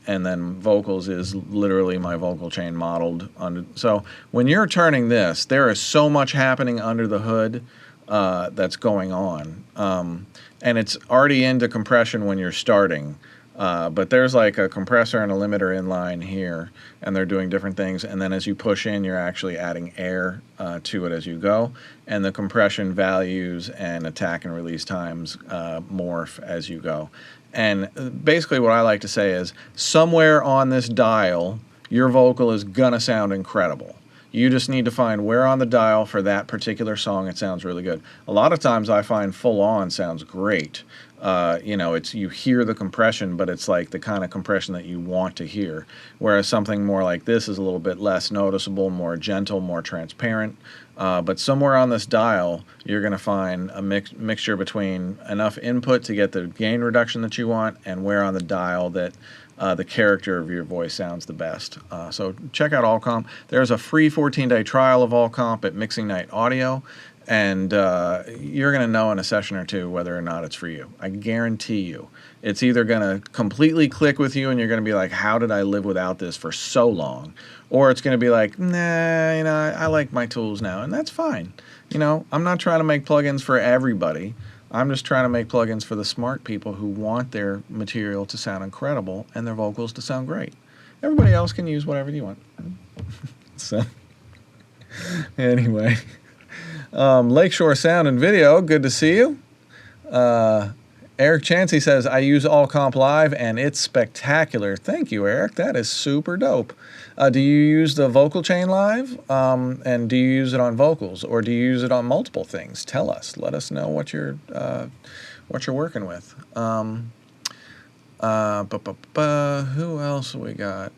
[SPEAKER 1] then vocals is literally my vocal chain modeled under. So when you're turning this, there is so much happening under the hood that's going on. And it's already into compression when you're starting. But there's like a compressor and a limiter in line here, and they're doing different things. And then as you push in, you're actually adding air to it as you go. And the compression values and attack and release times morph as you go. And basically what I like to say is, somewhere on this dial, your vocal is gonna sound incredible. You just need to find where on the dial for that particular song it sounds really good. A lot of times I find full on sounds great. you hear the compression, but it's like the kind of compression that you want to hear. Whereas something more like this is a little bit less noticeable, more gentle, more transparent. But somewhere on this dial, you're going to find a mixture between enough input to get the gain reduction that you want, and where on the dial that the character of your voice sounds the best. So check out ALLCOMP. There's a free 14-day trial of ALLCOMP at Mixing Night Audio. And you're going to know in a session or two whether or not it's for you. I guarantee you. It's either going to completely click with you and you're going to be like, how did I live without this for so long? Or it's going to be like, nah, I like my tools now. And that's fine. I'm not trying to make plugins for everybody. I'm just trying to make plugins for the smart people who want their material to sound incredible and their vocals to sound great. Everybody else can use whatever you want. So, anyway. Lakeshore Sound and Video, good to see you. Eric Chansey says, I use ALLCOMP Live and it's spectacular. Thank you, Eric. That is super dope. Do you use the vocal chain live? And do you use it on vocals, or do you use it on multiple things? Tell us. Let us know what you're working with. Who else we got?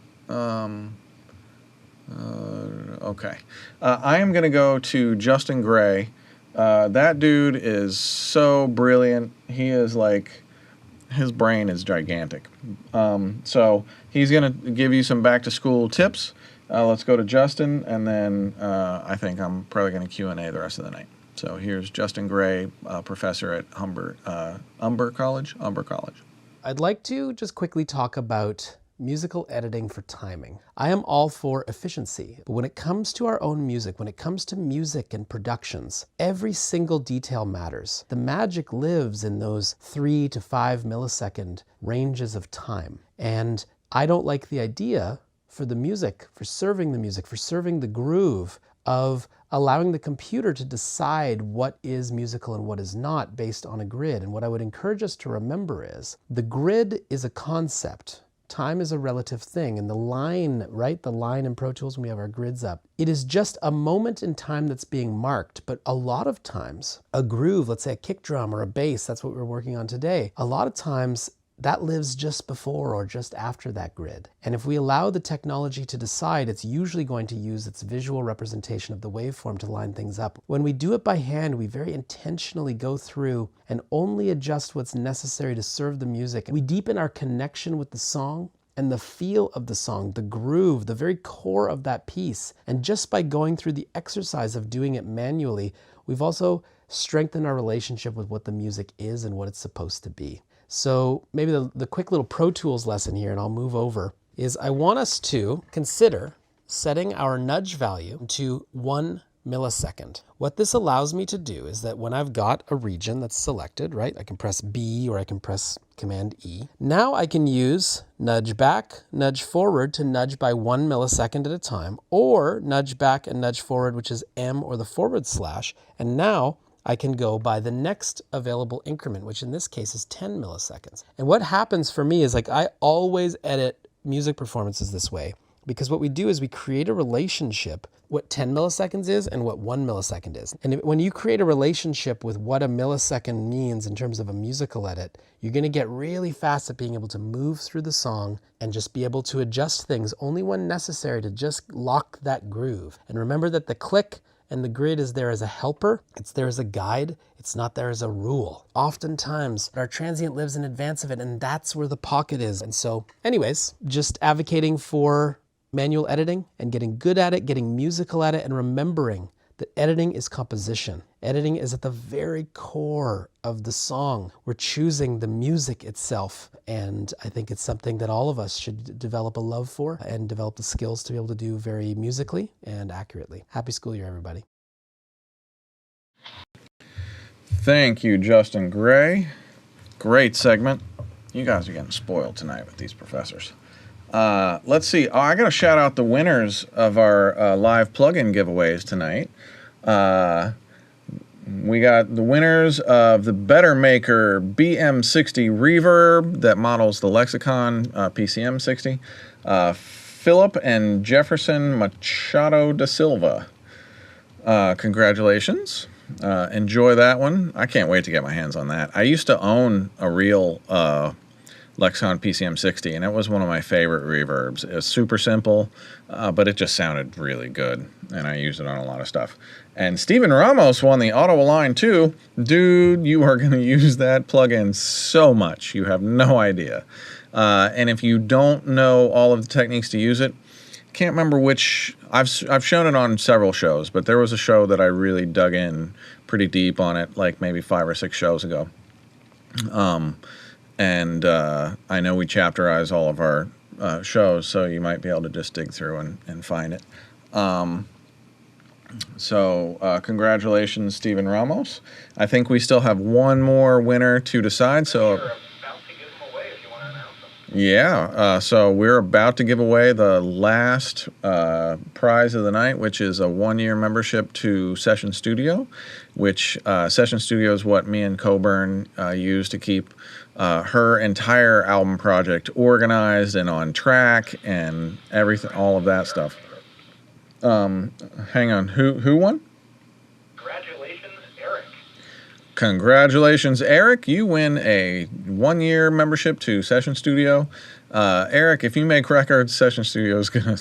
[SPEAKER 1] Okay. I am going to go to Justin Gray. That dude is so brilliant. He is like, his brain is gigantic. So he's going to give you some back to school tips. Let's go to Justin, and then I think I'm probably going to Q&A the rest of the night. So here's Justin Gray, professor at Humber College.
[SPEAKER 8] I'd like to just quickly talk about musical editing for timing. I am all for efficiency, but when it comes to our own music, when it comes to music and productions, every single detail matters. The magic lives in those 3 to 5 millisecond ranges of time. And I don't like the idea for the music, for serving the groove of allowing the computer to decide what is musical and what is not based on a grid. And what I would encourage us to remember is the grid is a concept. Time is a relative thing, and the line, right? The line in Pro Tools when we have our grids up, it is just a moment in time that's being marked. But a lot of times, a groove, let's say a kick drum or a bass, that's what we're working on today, a lot of times that lives just before or just after that grid. And if we allow the technology to decide, it's usually going to use its visual representation of the waveform to line things up. When we do it by hand, we very intentionally go through and only adjust what's necessary to serve the music. We deepen our connection with the song and the feel of the song, the groove, the very core of that piece. And just by going through the exercise of doing it manually, we've also strengthened our relationship with what the music is and what it's supposed to be. So maybe the quick little Pro Tools lesson here, and I'll move over, is I want us to consider setting our nudge value to 1 millisecond. What this allows me to do is that when I've got a region that's selected, right, I can press B or I can press Command E. Now I can use nudge back, nudge forward to nudge by 1 millisecond at a time, or nudge back and nudge forward, which is M or the forward slash, and now I can go by the next available increment, which in this case is 10 milliseconds. And what happens for me is like I always edit music performances this way, because what we do is we create a relationship, what 10 milliseconds is and what 1 millisecond is. And when you create a relationship with what a millisecond means in terms of a musical edit, you're going to get really fast at being able to move through the song and just be able to adjust things only when necessary to just lock that groove. And remember that the click and the grid is there as a helper. It's there as a guide. It's not there as a rule. Oftentimes, our transient lives in advance of it, and that's where the pocket is. And so, anyways, just advocating for manual editing and getting good at it, getting musical at it, and remembering that editing is composition. Editing is at the very core of the song. We're choosing the music itself. And I think it's something that all of us should develop a love for and develop the skills to be able to do very musically and accurately. Happy school year, everybody.
[SPEAKER 1] Thank you, Justin Gray. Great segment. You guys are getting spoiled tonight with these professors. Let's see. Oh, I got to shout out the winners of our live plugin giveaways tonight. We got the winners of the Bettermaker BM60 Reverb that models the Lexicon PCM60. Philip and Jefferson Machado da Silva. Congratulations. enjoy that one. I can't wait to get my hands on that. I used to own a real Lexicon PCM60, and it was one of my favorite reverbs. It was super simple, but it just sounded really good, and I used it on a lot of stuff. And Steven Ramos won the Auto Align too. Dude, you are going to use that plugin so much. You have no idea. And if you don't know all of the techniques to use it, can't remember which. I've shown it on several shows, but there was a show that I really dug in pretty deep on it, like maybe 5 or 6 shows ago. And I know we chapterize all of our shows, so you might be able to just dig through and find it. So congratulations, Steven Ramos. I think we still have one more winner to decide. So yeah, so we're about to give away the last prize of the night, which is a 1-year membership to Session Studio, which Session Studio is what me and Coburn use to keep her entire album project organized and on track and everything, all of that stuff. Hang on, who won?
[SPEAKER 3] Congratulations, Eric.
[SPEAKER 1] Congratulations, Eric. You win a 1-year membership to Session Studio. Eric, if you make records, Session Studio is gonna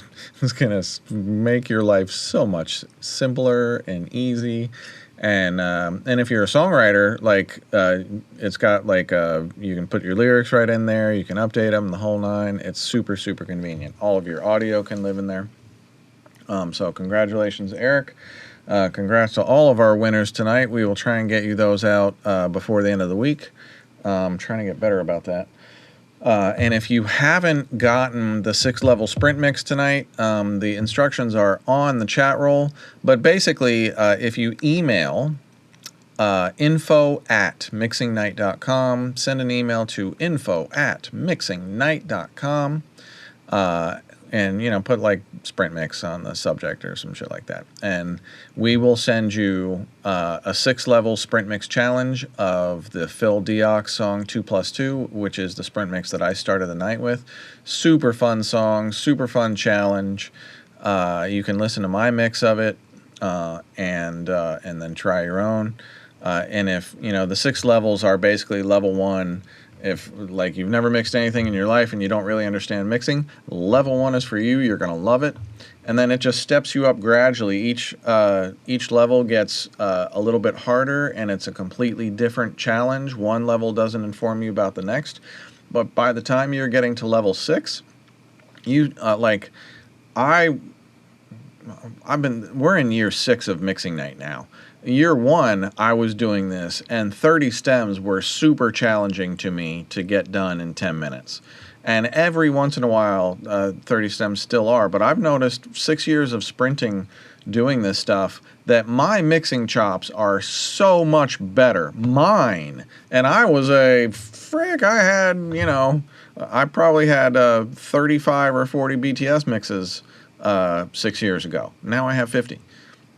[SPEAKER 1] make your life so much simpler and easy. And if you're a songwriter, like it's got like you can put your lyrics right in there. You can update them, the whole nine. It's super, super convenient. All of your audio can live in there. So congratulations, Eric. Congrats to all of our winners tonight. We will try and get you those out before the end of the week. I'm trying to get better about that. And if you haven't gotten the 6-level sprint mix tonight, the instructions are on the chat roll. But basically, if you email info@mixingnight.com, send an email to info@mixingnight.com, and put like sprint mix on the subject or some shit like that, and we will send you a 6-level sprint mix challenge of the Phil Diox song 2+2, which is the sprint mix that I started the night with. Super fun song, super fun challenge. You can listen to my mix of it and then try your own. And if the 6 levels are basically level 1. If like you've never mixed anything in your life and you don't really understand mixing, level 1 is for you. You're gonna love it, and then it just steps you up gradually. Each level gets a little bit harder, and it's a completely different challenge. One level doesn't inform you about the next, but by the time you're getting to level 6, you we're in year 6 of Mixing Night now. Year 1, I was doing this, and 30 stems were super challenging to me to get done in 10 minutes. And every once in a while, 30 stems still are, but I've noticed 6 years of sprinting doing this stuff that my mixing chops are so much better. Mine. And I was I probably had 35 or 40 BTS mixes 6 years ago. Now I have 50.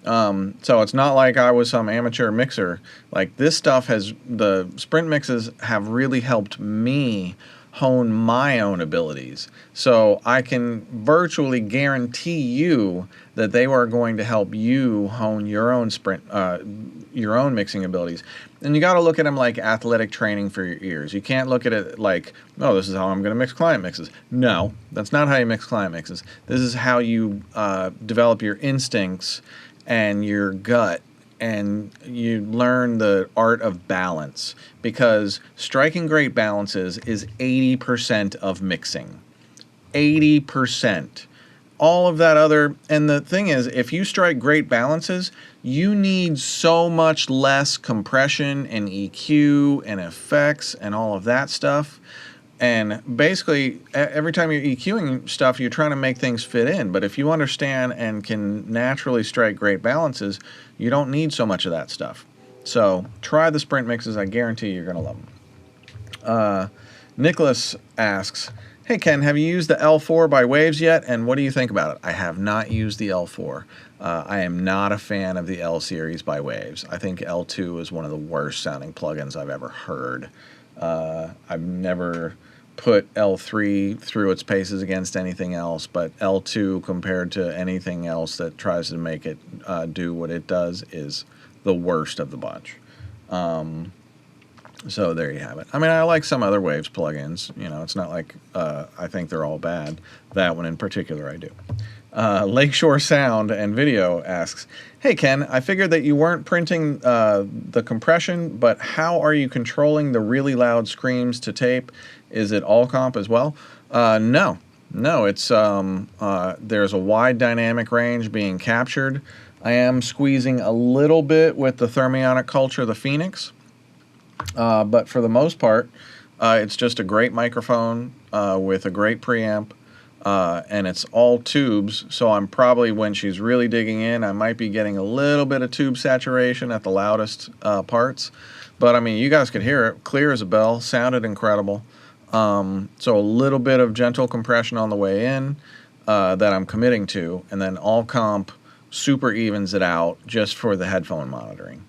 [SPEAKER 1] So it's not like I was some amateur mixer. Like this stuff the sprint mixes have really helped me hone my own abilities. So I can virtually guarantee you that they are going to help you hone your own your own mixing abilities. And you got to look at them like athletic training for your ears. You can't look at it like, oh, this is how I'm going to mix client mixes. No, that's not how you mix client mixes. This is how you develop your instincts and your gut, and you learn the art of balance, because striking great balances is 80% of mixing. 80%. All of that other, and the thing is, if you strike great balances, you need so much less compression and EQ and effects and all of that stuff. And basically, every time you're EQing stuff, you're trying to make things fit in. But if you understand and can naturally strike great balances, you don't need so much of that stuff. So try the sprint mixes. I guarantee you're going to love them. Nicholas asks, hey, Ken, have you used the L4 by Waves yet? And what do you think about it? I have not used the L4. I am not a fan of the L series by Waves. I think L2 is one of the worst sounding plugins I've ever heard. I've never put L3 through its paces against anything else, but L2 compared to anything else that tries to make it do what it does is the worst of the bunch. So there you have it. I mean, I like some other Waves plugins. You know, it's not like I think they're all bad. That one in particular, I do. Lakeshore Sound and Video asks, "Hey Ken, I figured that you weren't printing the compression, but how are you controlling the really loud screams to tape? Is it ALLCOMP as well?" No, it's there's a wide dynamic range being captured. I am squeezing a little bit with the thermionic culture, the Phoenix, but for the most part, it's just a great microphone with a great preamp. And it's all tubes, so I'm probably, when she's really digging in, I might be getting a little bit of tube saturation at the loudest parts. But I mean, you guys could hear it, clear as a bell, sounded incredible. So a little bit of gentle compression on the way in that I'm committing to, and then ALLCOMP super evens it out just for the headphone monitoring.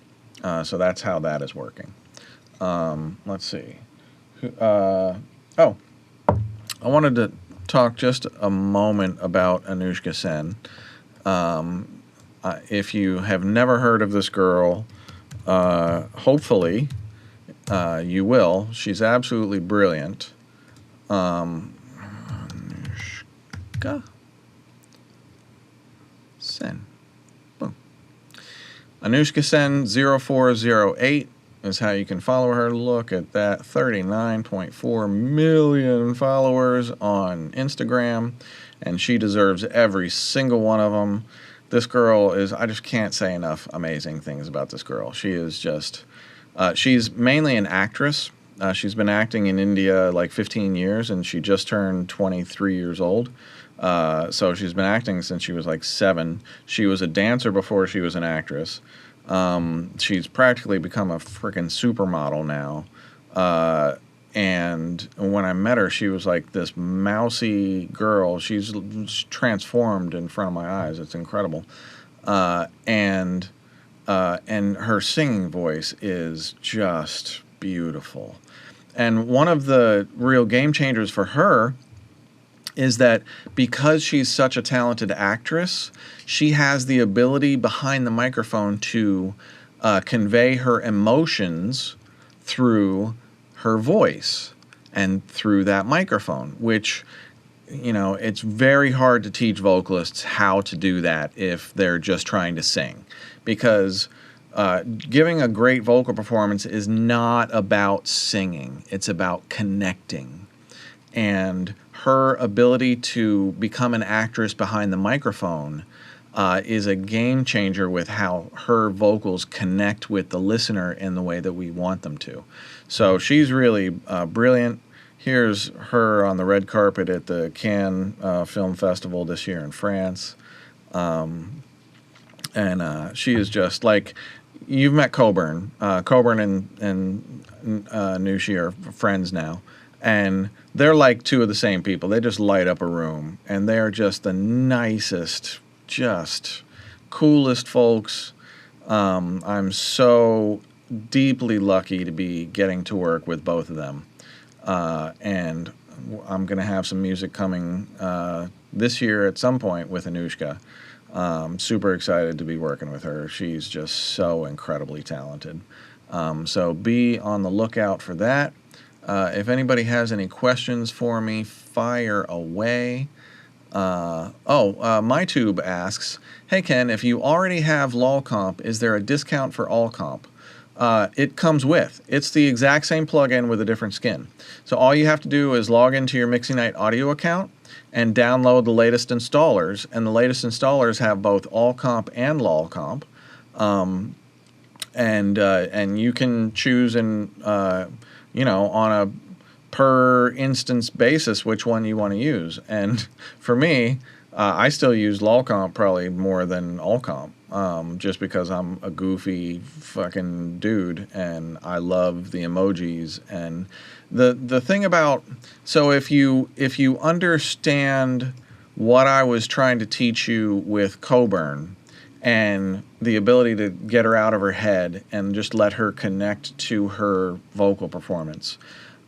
[SPEAKER 1] So that's how that is working. Let's see. I wanted to talk just a moment about Anushka Sen. If you have never heard of this girl, hopefully you will. She's absolutely brilliant. Anushka Sen. Boom. Anushka Sen 0408 is how you can follow her. Look at that, 39.4 million followers on Instagram, and she deserves every single one of them. This girl is, I just can't say enough amazing things about this girl. She is just, she's mainly an actress. She's been acting in India like 15 years, and she just turned 23 years old. So she's been acting since she was like 7. She was a dancer before she was an actress. She's practically become a freaking supermodel now. And when I met her, she was like this mousy girl. She's transformed in front of my eyes. It's incredible. And her singing voice is just beautiful. And one of the real game changers for her is that because she's such a talented actress, she has the ability behind the microphone to convey her emotions through her voice and through that microphone, which, you know, it's very hard to teach vocalists how to do that if they're just trying to sing, because giving a great vocal performance is not about singing, it's about connecting. And her ability to become an actress behind the microphone is a game changer with how her vocals connect with the listener in the way that we want them to. So she's really brilliant. Here's her on the red carpet at the Cannes Film Festival this year in France. And she is just like, you've met Coburn. Coburn and Nushi are friends now. And they're like two of the same people. They just light up a room. And they're just the nicest, just coolest folks. I'm so deeply lucky to be getting to work with both of them. And I'm going to have some music coming this year at some point with Anushka. Super excited to be working with her. She's just so incredibly talented. So be on the lookout for that. If anybody has any questions for me, fire away. MyTube asks, "Hey Ken, if you already have LOLComp, is there a discount for ALLCOMP?" It comes with. It's the exact same plugin with a different skin. So all you have to do is log into your Mixing Night audio account and download the latest installers. And the latest installers have both ALLCOMP and LOLComp. And you can choose on a per instance basis which one you want to use. And for me, I still use LOLComp probably more than ALLComp, just because I'm a goofy fucking dude and I love the emojis. And the thing about, so if you understand what I was trying to teach you with Coburn and the ability to get her out of her head and just let her connect to her vocal performance,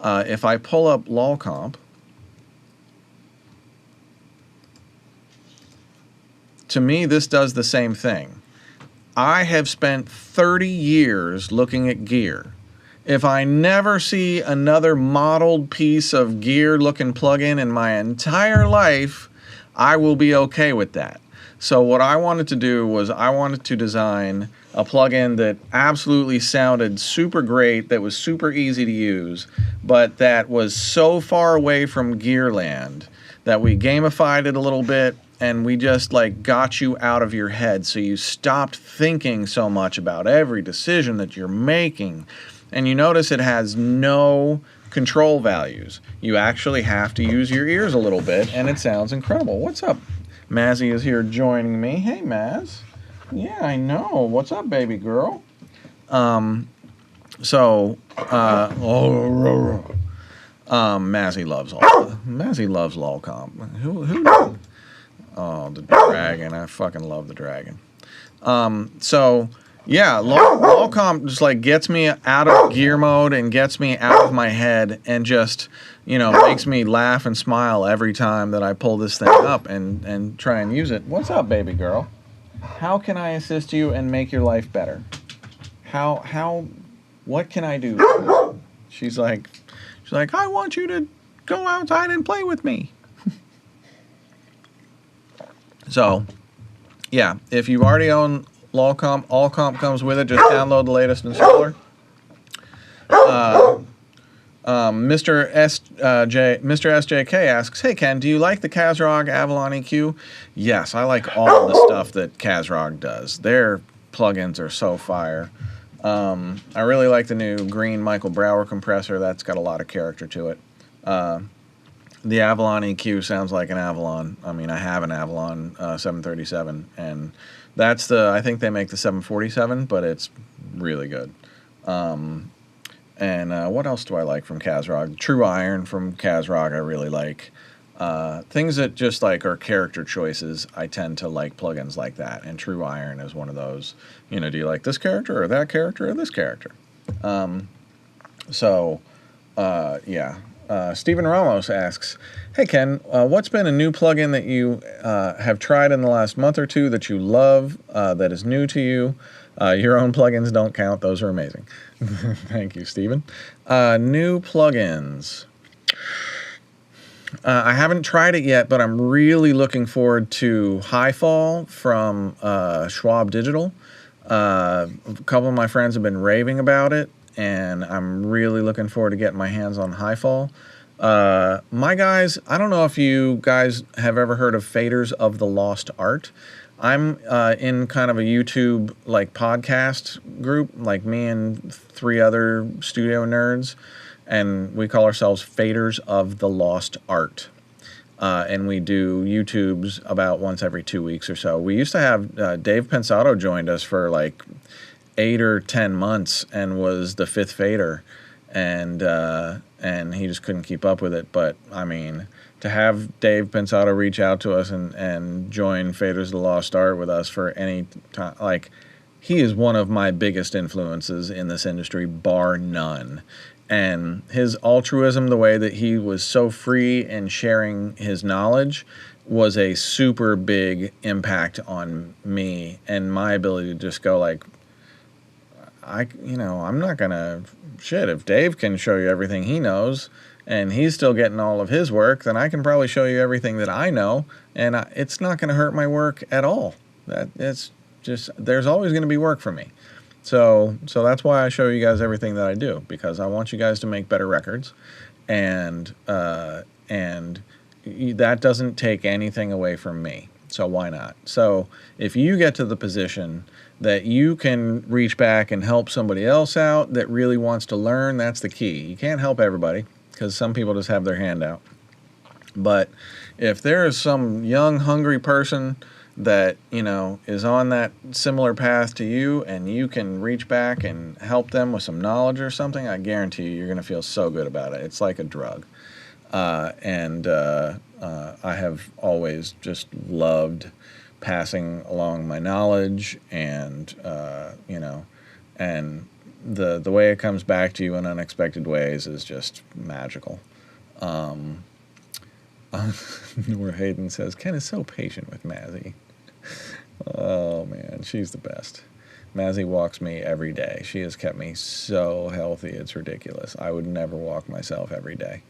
[SPEAKER 1] if I pull up LOLComp, to me, this does the same thing. I have spent 30 years looking at gear. If I never see another modeled piece of gear looking plugin in my entire life, I will be okay with that. So what I wanted to do was I wanted to design a plugin that absolutely sounded super great, that was super easy to use, but that was so far away from Gearland that we gamified it a little bit and we just like got you out of your head, so you stopped thinking so much about every decision that you're making. And you notice it has no control values. You actually have to use your ears a little bit, and it sounds incredible. What's up? Mazzy is here joining me. Hey, Maz. Yeah, I know. What's up, baby girl? Mazzy loves ALLCOMP. Who? Oh, the dragon. I fucking love the dragon. Yeah, ALLCOMP just like gets me out of gear mode and gets me out of my head and just, you know, makes me laugh and smile every time that I pull this thing up and try and use it. What's up, baby girl? How can I assist you and make your life better? What can I do? She's like, I want you to go outside and play with me. So, yeah, if you already own ALLCOMP comes with it. Just download the latest installer. Mr. SJK asks, "Hey Ken, do you like the Kazrog Avalon EQ?" Yes, I like all the stuff that Kazrog does. Their plugins are so fire. I really like the new green Michael Brower compressor. That's got a lot of character to it. The Avalon EQ sounds like an Avalon. I mean, I have an Avalon 737, and that's I think they make the 747, but it's really good. What else do I like from Kazrog? True Iron from Kazrog I really like. Things that just like are character choices, I tend to like plugins like that, and True Iron is one of those. You know, do you like this character or that character or this character? Yeah. Stephen Ramos asks, "Hey Ken, what's been a new plugin that you have tried in the last month or two that you love, that is new to you? Your own plugins don't count; those are amazing." Thank you, Stephen. New plugins. I haven't tried it yet, but I'm really looking forward to Highfall from Schwab Digital. A couple of my friends have been raving about it, and I'm really looking forward to getting my hands on Highfall. My guys, I don't know if you guys have ever heard of Faders of the Lost Art. I'm in kind of a YouTube like podcast group, like me and 3 other studio nerds, and we call ourselves Faders of the Lost Art. And we do YouTubes about once every 2 weeks or so. We used to have Dave Pensato joined us for like 8 or 10 months and was the 5th fader, and he just couldn't keep up with it. But I mean, to have Dave Pensato reach out to us and join Faders of the Lost Art with us for any time, like, he is one of my biggest influences in this industry, bar none. And his altruism, the way that he was so free in sharing his knowledge, was a super big impact on me and my ability to just go like, I'm not gonna if Dave can show you everything he knows and he's still getting all of his work, then I can probably show you everything that I know, and it's not gonna hurt my work at all. It's just, there's always gonna be work for me. So that's why I show you guys everything that I do, because I want you guys to make better records, and that doesn't take anything away from me. So why not? So if you get to the position that you can reach back and help somebody else out that really wants to learn, that's the key. You can't help everybody because some people just have their hand out. But if there is some young, hungry person that, is on that similar path to you, and you can reach back and help them with some knowledge or something, I guarantee you're going to feel so good about it. It's like a drug. I have always just loved passing along my knowledge, and and the way it comes back to you in unexpected ways is just magical. Nora Hayden says, "Ken is so patient with Mazzy." Oh man, she's the best. Mazzy walks me every day. She has kept me so healthy, it's ridiculous. I would never walk myself every day.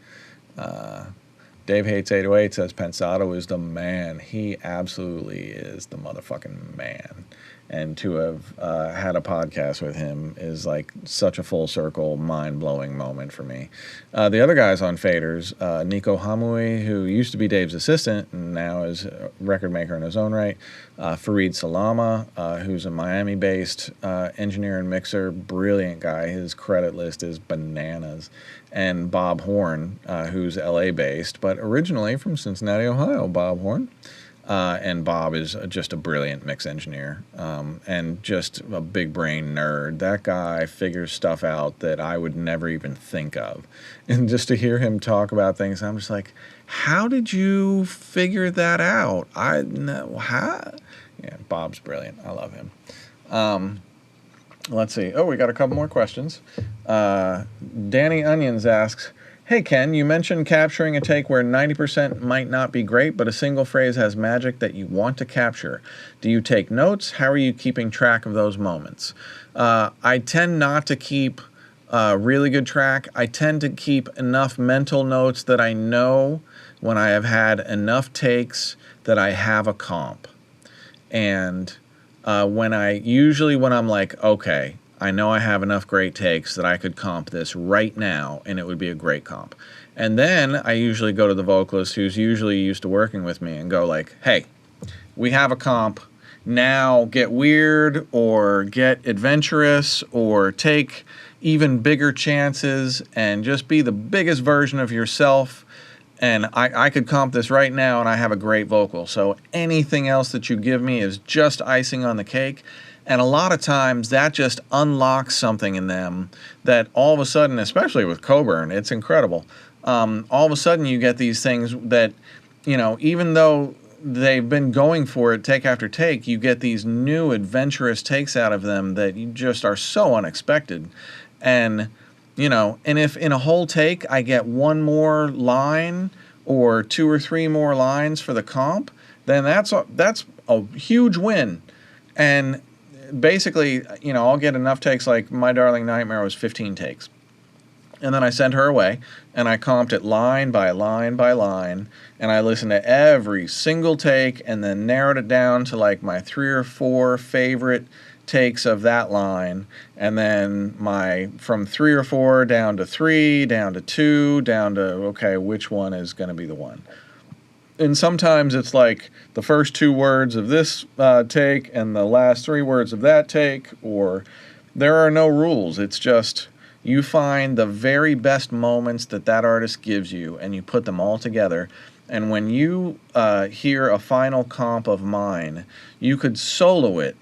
[SPEAKER 1] Dave Hates 808 says Pensado is the man. He absolutely is the motherfucking man. And to have had a podcast with him is like such a full circle, mind-blowing moment for me. The other guys on Faders, Nico Hamui, who used to be Dave's assistant and now is a record maker in his own right. Fareed Salama, who's a Miami-based engineer and mixer, brilliant guy. His credit list is bananas. And Bob Horn, who's LA-based, but originally from Cincinnati, Ohio, Bob Horn. And Bob is just a brilliant mix engineer and just a big brain nerd. That guy figures stuff out that I would never even think of. And just to hear him talk about things, I'm just like, how did you figure that out? How? Yeah, Bob's brilliant. I love him. Let's see. Oh, we got a couple more questions. Danny Onions asks, hey, Ken, you mentioned capturing a take where 90% might not be great, but a single phrase has magic that you want to capture. Do you take notes? How are you keeping track of those moments? I tend not to keep really good track. I tend to keep enough mental notes that I know when I have had enough takes that I have a comp. And when I'm like, okay, I know I have enough great takes that I could comp this right now, and it would be a great comp. And then I usually go to the vocalist who's usually used to working with me and go like, hey, we have a comp. Now get weird or get adventurous or take even bigger chances and just be the biggest version of yourself. And I could comp this right now, and I have a great vocal. So anything else that you give me is just icing on the cake. And a lot of times that just unlocks something in them that all of a sudden, especially with Coburn, it's incredible. All of a sudden you get these things that, you know, even though they've been going for it take after take, you get these new adventurous takes out of them that you just are so unexpected. And, you know, and if in a whole take I get one more line or two or three more lines for the comp, then that's a huge win. And basically, you know, I'll get enough takes, like My Darling Nightmare was 15 takes. And then I sent her away, and I comped it line by line by line, and I listened to every single take and then narrowed it down to like my 3 or 4 favorite takes of that line, and then from 3 or 4 down to 3, down to 2, down to, okay, which one is going to be the one? And sometimes it's like the first 2 words of this take and the last 3 words of that take, or there are no rules. It's just you find the very best moments that artist gives you and you put them all together. And when you hear a final comp of mine, you could solo it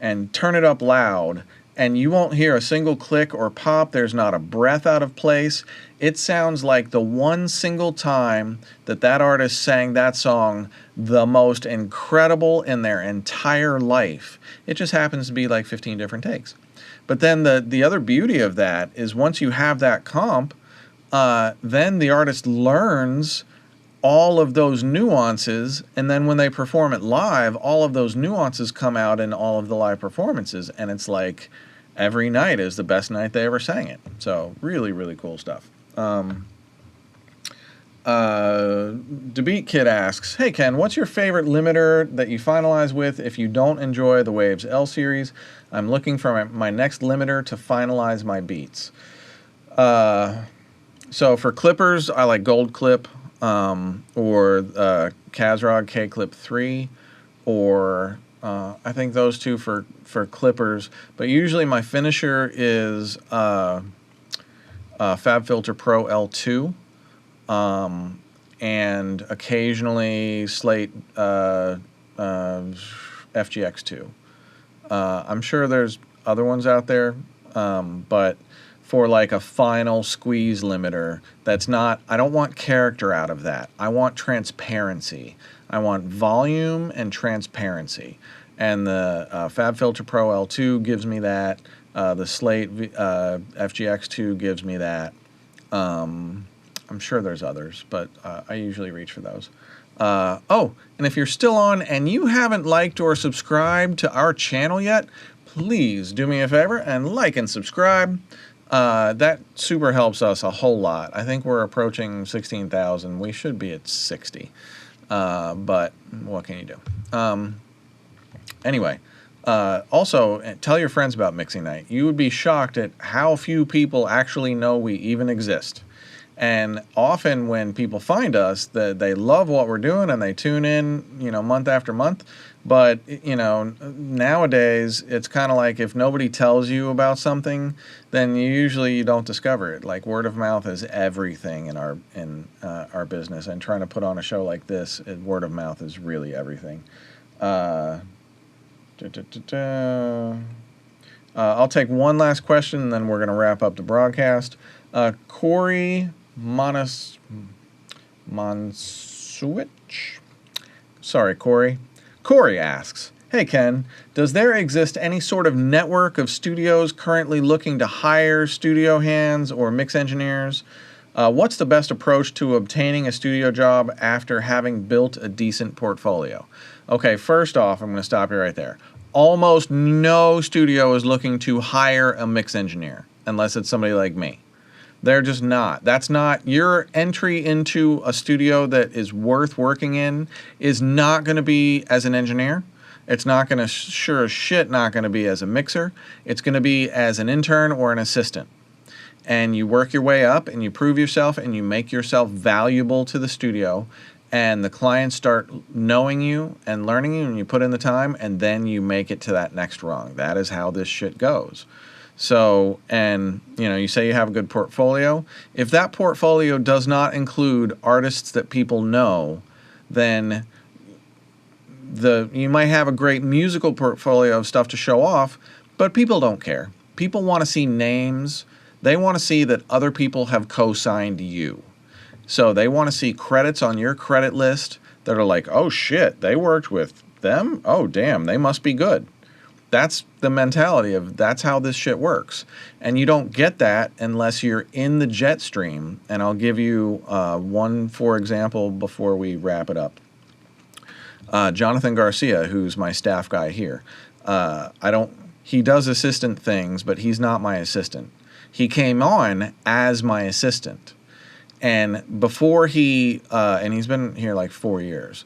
[SPEAKER 1] and turn it up loud, and you won't hear a single click or pop. There's not a breath out of place. It sounds like the one single time that artist sang that song the most incredible in their entire life. It just happens to be like 15 different takes. But then the other beauty of that is once you have that comp, then the artist learns all of those nuances, and then when they perform it live, all of those nuances come out in all of the live performances, and it's like every night is the best night they ever sang it. So really, really cool stuff. DeBeat Kid asks, hey Ken, what's your favorite limiter that you finalize with if you don't enjoy the Waves L series? I'm looking for my next limiter to finalize my beats. So for clippers, I like Gold Clip, or Kazrog K-Clip 3, or I think those two for clippers. But usually my finisher is FabFilter Pro L2, and occasionally Slate FGX2. I'm sure there's other ones out there, but for like a final squeeze limiter, that's not, I don't want character out of that. I want transparency. I want volume and transparency. And the FabFilter Pro L2 gives me that. The Slate FGX2 gives me that. I'm sure there's others, but I usually reach for those. Oh, and if you're still on and you haven't liked or subscribed to our channel yet, please do me a favor and like and subscribe. That super helps us a whole lot. I think we're approaching 16,000. We should be at 60. But what can you do? Anyway, also, tell your friends about Mixing Night. You would be shocked at how few people actually know we even exist. And often when people find us, they love what we're doing and they tune in, month after month. But, nowadays it's kind of like if nobody tells you about something, then you don't discover it. Like word of mouth is everything in our business. And trying to put on a show like this, word of mouth is really everything. I'll take one last question and then we're going to wrap up the broadcast. Corey Monsuich? Sorry, Corey. Corey asks, hey Ken, does there exist any sort of network of studios currently looking to hire studio hands or mix engineers? What's the best approach to obtaining a studio job after having built a decent portfolio? Okay, first off, I'm going to stop you right there. Almost no studio is looking to hire a mix engineer unless it's somebody like me. They're just not. That's not your entry into a studio that is worth working in is not going to be as an engineer. It's not going to, sure as shit, not going to be as a mixer. It's going to be as an intern or an assistant. And you work your way up and you prove yourself and you make yourself valuable to the studio. And the clients start knowing you and learning you and you put in the time and then you make it to that next rung. That is how this shit goes. So, and you say you have a good portfolio. If that portfolio does not include artists that people know, then you might have a great musical portfolio of stuff to show off, but people don't care. People want to see names. They want to see that other people have co-signed you. So they want to see credits on your credit list that are like, oh shit, they worked with them? Oh damn, they must be good. That's the mentality of that's how this shit works. And you don't get that unless you're in the jet stream. And I'll give you one for example before we wrap it up. Jonathan Garcia, who's my staff guy here. He does assistant things, but he's not my assistant. He came on as my assistant. And before and he's been here like 4 years.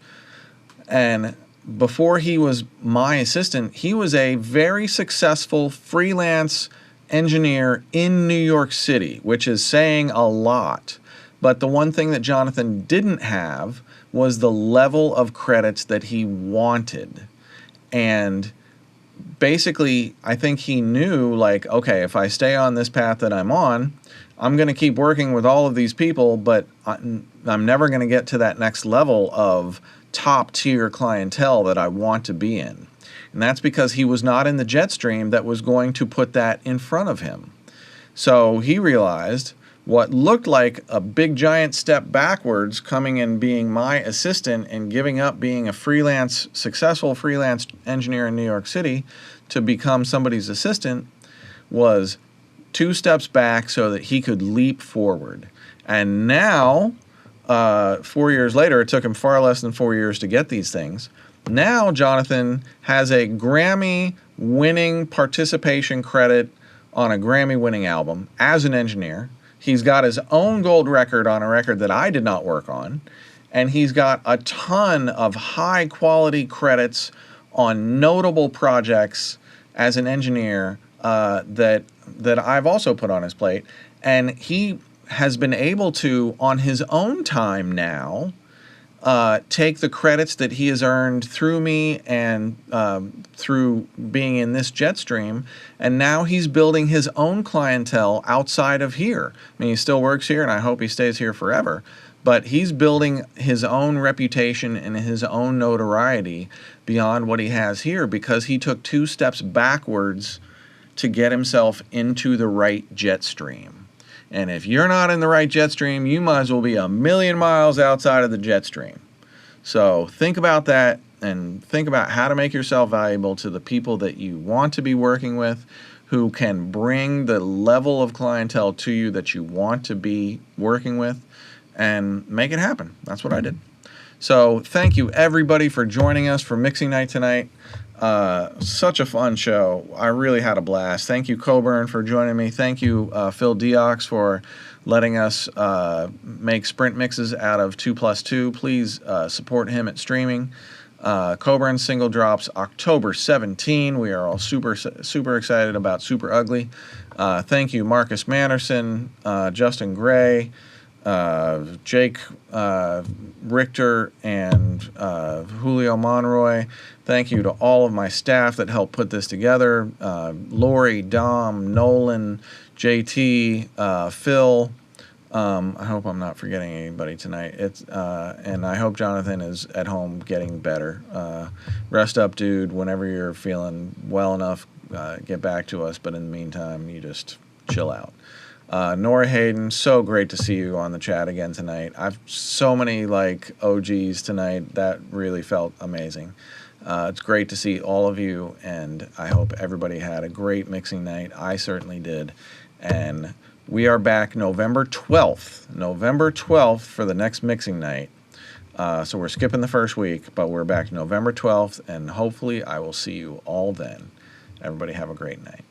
[SPEAKER 1] And before he was my assistant, he was a very successful freelance engineer in New York City, which is saying a lot. But the one thing that Jonathan didn't have was the level of credits that he wanted. And basically, I think he knew, like, okay, if I stay on this path that I'm on, I'm going to keep working with all of these people, but I'm never going to get to that next level of top tier clientele that I want to be in. And that's because he was not in the jet stream that was going to put that in front of him. So he realized what looked like a big giant step backwards coming and being my assistant and giving up being a successful freelance engineer in New York City to become somebody's assistant was 2 steps back so that he could leap forward. And now 4 years later, it took him far less than 4 years to get these things. Now Jonathan has a Grammy-winning participation credit on a Grammy-winning album as an engineer. He's got his own gold record on a record that I did not work on. And he's got a ton of high-quality credits on notable projects as an engineer that I've also put on his plate. And he has been able to, on his own time now, take the credits that he has earned through me and through being in this jet stream, and now he's building his own clientele outside of here. I mean, he still works here, and I hope he stays here forever, but he's building his own reputation and his own notoriety beyond what he has here because he took 2 steps backwards to get himself into the right jet stream. And if you're not in the right jet stream, you might as well be a million miles outside of the jet stream. So think about that and think about how to make yourself valuable to the people that you want to be working with, who can bring the level of clientele to you that you want to be working with, and make it happen. That's what I did. So thank you everybody for joining us for Mixing Night tonight. Such a fun show. I really had a blast. Thank you, Coburn, for joining me. Thank you, Phil Deox, for letting us make sprint mixes out of 2+2. Please support him at streaming. Coburn's single drops October 17. We are all super excited about Super Ugly. Thank you, Marcus Manderson, Justin Gray, Jake Richter, and Julio Monroy. Thank you to all of my staff that helped put this together. Lori, Dom, Nolan, JT, Phil. I hope I'm not forgetting anybody tonight. And I hope Jonathan is at home getting better. Rest up, dude. Whenever you're feeling well enough, get back to us. But in the meantime, you just chill out. Nora Hayden, so great to see you on the chat again tonight. I've so many like OGs tonight. That really felt amazing. It's great to see all of you, and I hope everybody had a great mixing night. I certainly did. And we are back November 12th for the next mixing night. So we're skipping the first week, but we're back November 12th, and hopefully I will see you all then. Everybody have a great night.